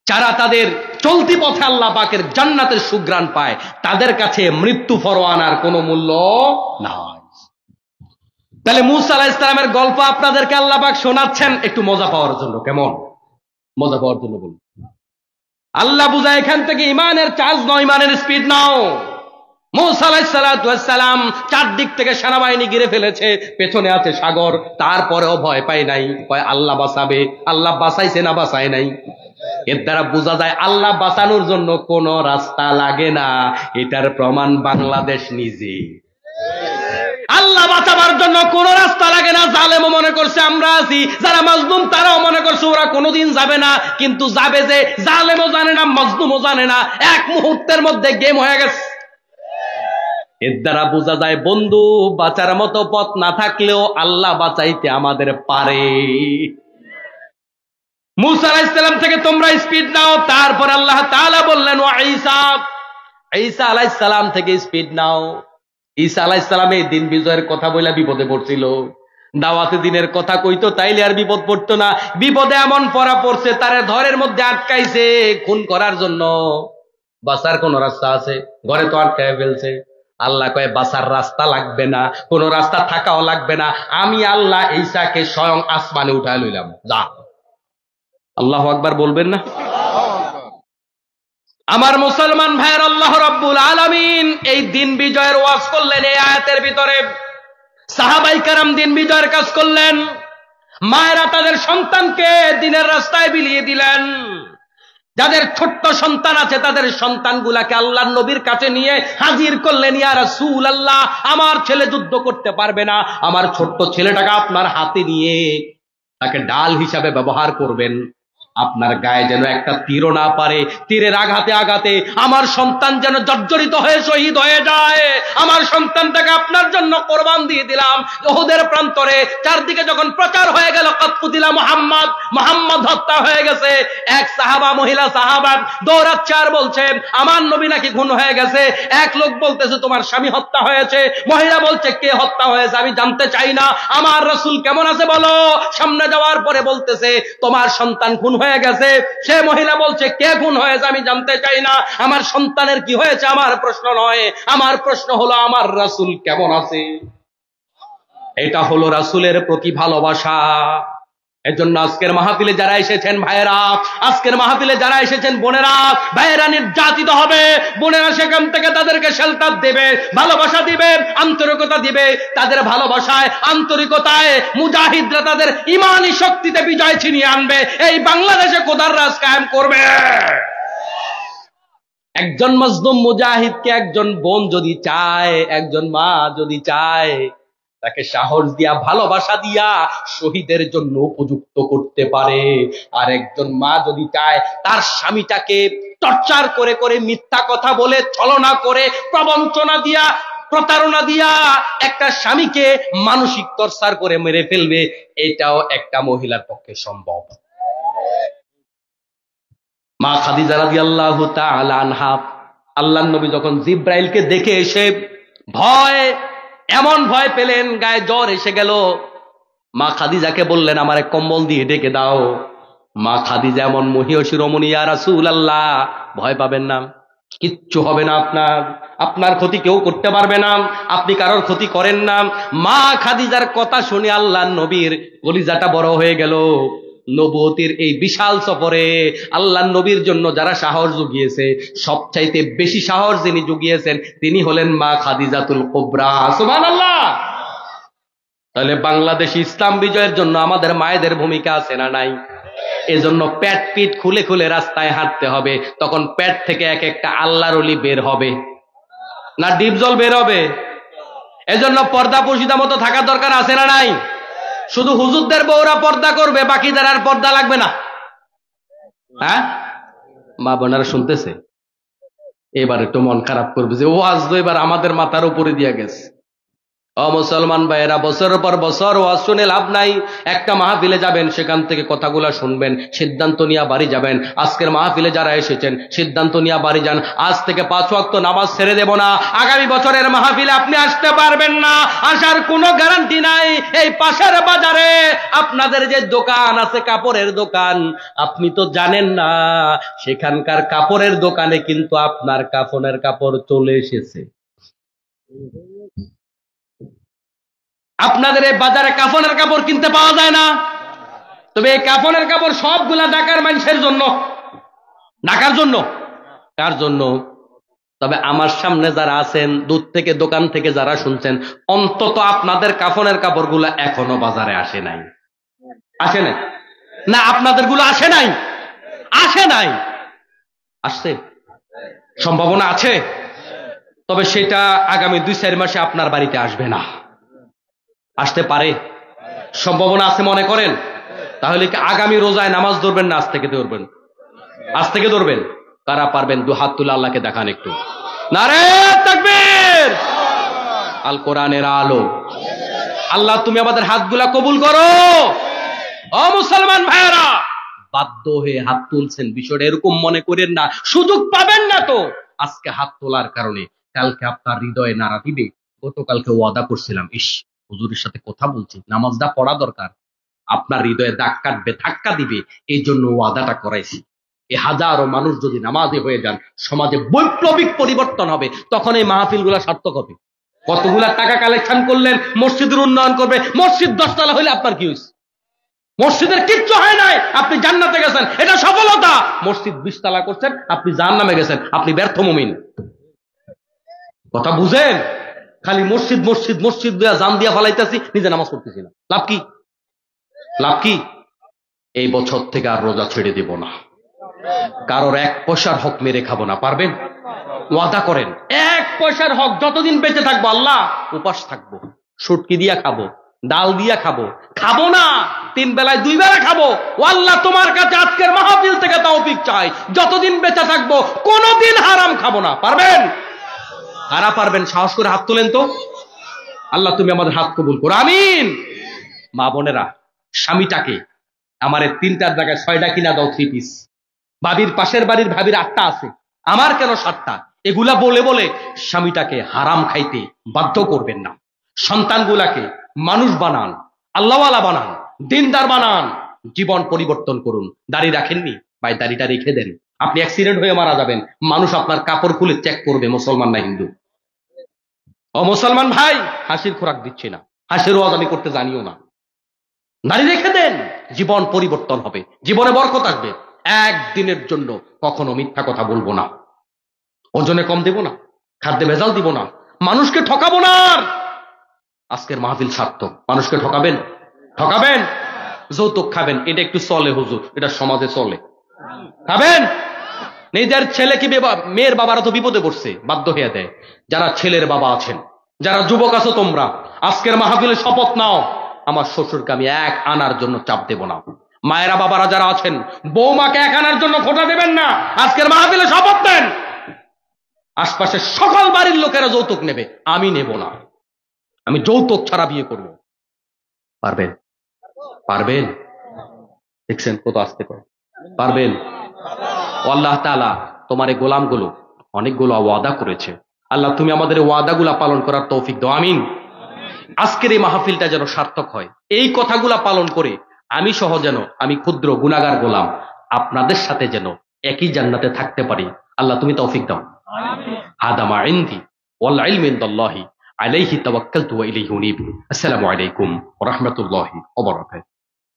যারা তাদের চলতি পথে আল্লাহ পাকের জান্নাতের সুঘ্রাণ পায়, তাদের কাছে মৃত্যু পরোয়ানার কোনো মূল্য নাই। তাহলে মূসা আলাইহিস সালামের গল্প আপনাদেরকে আল্লাহ পাক শোনাচ্ছেন একটু মজা পাওয়ার জন্য। কেমন মজা পাওয়ার জন্য বলুন? আল্লাহ বুঝায় এখান থেকে ইমানের চার্জ নাও, ইমানের স্পিড নাও। মূসা আলাইহিস সালাম চারদিক থেকে সেনাবাহিনী ঘিরে ফেলেছে, পেছনে আছে সাগর, তারপরেও ভয় পায় নাই, কয় আল্লাহ বাঁচাবে। আল্লাহ বাঁচাইছে না বাঁচায় নাই? এর দ্বারা বোঝা যায় আল্লাহ বাঁচানোর জন্য কোন রাস্তা লাগে না। এটার প্রমাণ বাংলাদেশ নিজে। আল্লাহ বাঁচাবার জন্য কোন রাস্তা লাগে না। জালেমও মনে করছে আমরা আছি, যারা মাজলুম তারাও মনে করছে ওরা কোনোদিন যাবে না, কিন্তু যাবে যে। জালেমও জানে না, মাজলুমও জানে না, এক মুহূর্তের মধ্যে গেম হয়ে গেছে। এর দ্বারা বোঝা যায় বন্ধু, বাঁচার মতো পথ না থাকলেও আল্লাহ বাঁচাইতে আমাদের পারে। মূসা আলাইহিস সালাম থেকে তোমরা স্পিড নাও। তারপর আল্লাহ তাআলা বললেন ওয়া ঈসা আলাইহিস সালাম থেকে স্পিড নাও। ঈসা আলাইহিস সালাম এই দিন বিজয়ের কথা বলে বিপদে পড়ছিল। দাওয়াতে দিনের কথা কইতো তাইলে আর বিপদ পড়তো না। বিপদে এমন পড়া পড়ছে, তারে ঘরের মধ্যে আটকাইছে খুন করার জন্য। বাঁচার কোন রাস্তা আছে? ঘরে তো আটকায় ফেলছে। আল্লাহ কয় বাঁচার রাস্তা লাগবে না, কোন রাস্তা থাকাও লাগবে না, আমি আল্লাহ ঈসাকে স্বয়ং আসমানে উঠায় লইলাম, যা। আল্লাহু আকবার বলবেন না? আমার মুসলমান ভাইয়ের, আল্লাহ রাব্বুল আলামিন এই দিন বিজয়ের ওয়াজ করলেন এই আয়াতের ভিতরে। সাহাবাই কেরাম দিন বিজয়ের কাজ করলেন, মায়েরা তাদের সন্তানকে দিনের রাস্তায় বিলিয়ে দিলেন। যাদের ছোট্ট সন্তান আছে তাদের সন্তানগুলাকে আল্লাহর নবীর কাছে নিয়ে হাজির করলেন। ইয়া রাসূলুল্লাহ, আমার ছেলে যুদ্ধ করতে পারবে না, আমার ছোট্ট ছেলেটাকে আপনার হাতে নিয়ে তাকে ডাল হিসাবে ব্যবহার করবেন, আপনার গায়ে যেন একটা তীরও না পারে, তীরের আঘাতে আঘাতে আমার সন্তান যেন জর্জরিত হয়ে শহীদ হয়ে যায়। আমার সন্তানটাকে আপনার জন্য কোরবান দিয়ে দিলাম। উহুদের প্রান্তরে চারদিকে যখন প্রচার হয়ে গেল কদ কুতিলা মুহাম্মদ, মুহাম্মদ হত্যা হয়ে গেছে, এক সাহাবা, মহিলা সাহাবা দৌড়াচ্ছে আর বলছে আমার নবী নাকি খুন হয়ে গেছে। এক লোক বলতেছে তোমার স্বামী হত্যা হয়েছে, মহিলা বলছে কে হত্যা হয়েছে আমি জানতে চাই না, আমার রাসূল কেমন আছে বলো। সামনে যাওয়ার পরে বলতেছে তোমার সন্তান খুন হয়ে গেছে। সে মহিলা বলছে কে খুন হয়েছে আমি জানতে চাই না, আমার সন্তানের কি হয়েছে আমার প্রশ্ন নয়, আমার প্রশ্ন হলো আমার রাসূল কেমন আছে। এটা হলো রাসূলের প্রতি ভালোবাসা। এজন্য আজকের মাহফিলে যারা এসেছেন ভাইয়েরা, আজকের মাহফিলে যারা এসেছেন বোনেরা, ভাইয়েরা নির্যাতিত হবে, বোনেরা সেখান থেকে তাদেরকে শেল্টার দেবে, ভালোবাসা দিবে, আন্তরিকতা দিবে। তাদের ভালোবাসায় আন্তরিকতায় মুজাহিদরা তাদের ইমানি শক্তিতে বিজয় ছিনিয়ে আনবে, এই বাংলাদেশে খোদার রাজ কায়েম করবে। একজন মজলুম মুজাহিদকে একজন বোন যদি চায়, একজন মা যদি চায়, তাকে সাহস দিয়া ভালোবাসা দিয়া শহীদের জন্য উপযুক্ত করতে পারে। আর একজন মা যদি চায় তার স্বামীটাকে টর্চার করে করে, মিথ্যা কথা বলে, ছলনা করে, প্রবঞ্চনা দিয়া, প্রতারণা দিয়া একটা স্বামীকে মানসিক টর্চার করে মেরে ফেলবে, এটাও একটা মহিলার পক্ষে সম্ভব। মা খাদিজা রাদিয়াল্লাহু তাআলা আনহা, আল্লাহর নবী যখন জিব্রাইলকে দেখে এসে এমন ভয় পেলেন, গায়ে জ্বর এসে গেল, মা খাদিজাকে বললেন আমারে কম্বল দিয়ে ঢেকে দাও। মা খাদিজা এমন মহিয়সী রমণী, ইয়া রাসূলুল্লাহ ভয় পাবেন না, কিচ্ছু হবে না, আপনার ক্ষতি কেউ করতে পারবে না, আপনি কারোর ক্ষতি করেন না। মা খাদিজার কথা শুনে আল্লাহর নবীর কলিজাটা বড় হয়ে গেল। নবুয়তের এই বিশাল সফরে আল্লাহর নবীর জন্য যারা সাহস জুগিয়েছে, সবচাইতে বেশি সাহস যিনি জুগিয়েছেন তিনি হলেন মা খাদিজাতুল কুবরা। সুবহানাল্লাহ। তাহলে বাংলাদেশে ইসলাম বিজয়ের জন্য আমাদের মায়েদের ভূমিকা আছে না নাই? এজন্য পেট পিঠ খুলে খুলে রাস্তায় হাঁটতে হবে, তখন পেট থেকে এক একটা আল্লাহর ওলি বের হবে না ডিপজল বের হবে। এজন্য পর্দা পর্দা মতো থাকার দরকার আছে না নাই? শুধু হুজুরদের বউরা পর্দা করবে, বাকিদের আর পর্দা লাগবে না। হ্যাঁ, মা বোনেরা শুনতেছে? এবার একটু মন খারাপ করবে যে ওয়াজ তো এবার আমাদের মাথার উপরে দিয়ে গেছে। ও মুসলমান ভাইয়েরা, বছরের পর বছর ওয়াজ শুনে লাভ নাই। একটা মাহফিলে যাবেন, সেখান থেকে কথাগুলা শুনবেন, সিদ্ধান্ত নিয়ে বাড়ি যাবেন। আজকের মাহফিলে যারা এসেছেন সিদ্ধান্ত নিয়ে বাড়ি যান, আজ থেকে 5 ওয়াক্ত নামাজ ছেড়ে দেব না। আগামী বছরের মাহফিলে আপনি আসতে পারবেন না, আসার কোনো গ্যারান্টি নাই। এই পাশের বাজারে আপনাদের যে দোকান আছে, কাপড়ের দোকান, আপনি তো জানেন না সেখানকার কাপড়ের দোকানে কিন্তু আপনার কাফনের কাপড় চলে এসেছে। আপনাদের এই বাজারে কাফনের কাপড় কিনতে পাওয়া যায় না, তবে এই কাফনের কাপড় সবগুলা ঢাকার মানুষের জন্য। ঢাকার জন্য? কার জন্য? তবে আমার সামনে যারা আছেন, দূর থেকে দোকান থেকে যারা শুনছেন, অন্তত আপনাদের কাফনের কাপড়গুলা এখনো বাজারে আসে নাই। আসে নাই না? আপনাদের গুলো আসে নাই? আসে নাই? আসছে? সম্ভাবনা আছে, তবে সেটা আগামী 2-4 মাসে আপনার বাড়িতে আসবে না। আসতে পারে, সম্ভাবনা আছে মনে করেন? তাহলে কি আগামী রোজায় নামাজ ধরবেন না আজ থেকে ধরবেন? আজ থেকে ধরবেন। কারা পারবেন 2 হাত তুলে আল্লাহকে দেখান একটু। নারে তাকবীর! আল কোরআনের আলো। আল্লাহ তুমি আমাদের হাতগুলা কবুল করো। ও মুসলমান ভাইয়েরা, বাধ্য হয়ে হাত তুলছেন, বিষয়টা এরকম মনে করেন না সুযোগ পাবেন না তো। আজকে হাত তোলার কারণে কালকে আপনার হৃদয়ে নাড়া দিবে। গতকালকে ওয়াদা করছিলাম, ইস হুজুরের সাথে কথা বলছি, নামাজটা পড়া দরকার, আপনার হৃদয়ে দাগ কাটবে, ধাক্কা দিবে, এই জন্য ওয়াদাটা করাইছি। এই হাজারো মানুষ যদি নামাজি হয়ে যান, সমাজে বৈপ্লবিক পরিবর্তন হবে, তখন এই মাহফিল গুলা সার্থক হবে। কতগুলা টাকা কালেকশন করলেন, মসজিদের উন্নয়ন করবে, মসজিদ 10 তলা হইলে আপনার কি হয়েছে? মসজিদের কিচ্ছু হয় নাই, আপনি জান্নাতে গেছেন, এটা সফলতা। মসজিদ 20 তলা করছেন, আপনি জাহান্নামে গেছেন, আপনি ব্যর্থ মুমিন। কথা বুঝেন? খালি মসজিদ মসজিদ মসজিদ দিয়া জান দিয়া ফালাইতেছি, নিজে নামাজ পড়তেছি না, লাভ কি? লাভ কি? এই বছর থেকে আর রোজা ছেড়ে দিব না, কারোর 1 পয়সার হক মেরে খাবো না। পারবেন? ওয়াদা করেন, 1 পয়সার হক যতদিন বেঁচে থাকবো আল্লাহ উপাস থাকবো, সুটকি দিয়া খাবো, ডাল দিয়া খাবো, খাবো না 3 বেলায় 2 বেলা খাবো। ও আল্লাহ, তোমার কাছে আজকের মাহফিল থেকে তৌফিক চাই, যতদিন বেঁচে থাকবো কোনোদিন হারাম খাবো না। পারবেন? কারা পারবেন? সাহস করে হাত তোলেন তো। আল্লাহ তুমি আমাদের হাত কবুল করো, আমিন। মা বোনেরা, স্বামীটাকে আমার 3টার জায়গায় 6টা কিনা দাও 3 পিস। ভাবির পাশের বাড়ির ভাবির 8টা আছে, আমার কেন 7টা? এগুলা বলে বলে স্বামীটাকে হারাম খাইতে বাধ্য করবেন না। সন্তানগুলাকে মানুষ বানান, আল্লাহওয়ালা বানান, দিনদার বানান, জীবন পরিবর্তন করুন। দাড়ি রাখেননি ভাই, দাড়িটা রেখে দেন। আপনি অ্যাক্সিডেন্ট হয়ে মারা যাবেন, মানুষ আপনার কাপড় খুলে চেক করবে মুসলমান না হিন্দু। ও মুসলমান ভাই, হাসির খোরাক দিচ্ছি না, হাসির ওয়াজ আমি করতে জানিও না। দাড়ি রেখে দেন, জীবন পরিবর্তন হবে, জীবনে বরকত আসবে। একদিনের জন্য কখনো মিথ্যা কথা বলবো না, ওজনে কম দেব না, খাদ্যে ভেজাল দিব না, মানুষকে ঠকাবো না। আজকের মাহফিল সার্থক। মানুষকে ঠকাবেন? ঠকাবেন? যৌতুক খাবেন, এটা একটু চলে হুজুর, এটা সমাজে চলে। খাবেন? নিজের ছেলে কি মেয়ের বাবারা তো বিপদে পড়ছে, বাধ্য হয়ে দেয়। যারা ছেলের বাবা আছেন, যারা যুবক আছো, তোমরা আজকের মাহফিলে শপথ নাও, আমার শ্বশুরকে আমি 1 আনার জন্য চাপ দেব না। মায়েরা বাবারা যারা আছেন, বৌমাকে 1 আনার জন্য খোটা দেবেন না। আজকের মাহফিলে শপথ নেন, আশপাশের সকল বাড়ির লোকেরা যৌতুক নেবে, আমি নেব না। আমি যৌতুক ছাড়া বিয়ে করব। পারবেন? পারবেন? দেখছেন কত আস্তে করে। পারবেন? আল্লাহ তাআলা তোমার এই গোলামগুলো অনেকগুলো ওয়াদা করেছে, আল্লাহ তুমি আমাদের ওয়াদাগুলা পালন করার তৌফিক দাও, আমিন। আজকের এই মাহফিলটা যেন সার্থক হয়, এই কথাগুলা পালন করে আমি সহ যেন, আমি ক্ষুদ্র গুনাহগার গোলাম, আপনাদের সাথে যেন একই জান্নাতে থাকতে পারি। আল্লাহ তুমি তৌফিক দাও। হাদা মা ইনদি ওয়াল ইলমু ইনদাল্লাহি আলাইহি তাওয়াক্কালতু ওয়া ইলাইহি উনীব। আসসালামু আলাইকুম ওয়া রাহমাতুল্লাহি ওয়া বারাকাতুহু।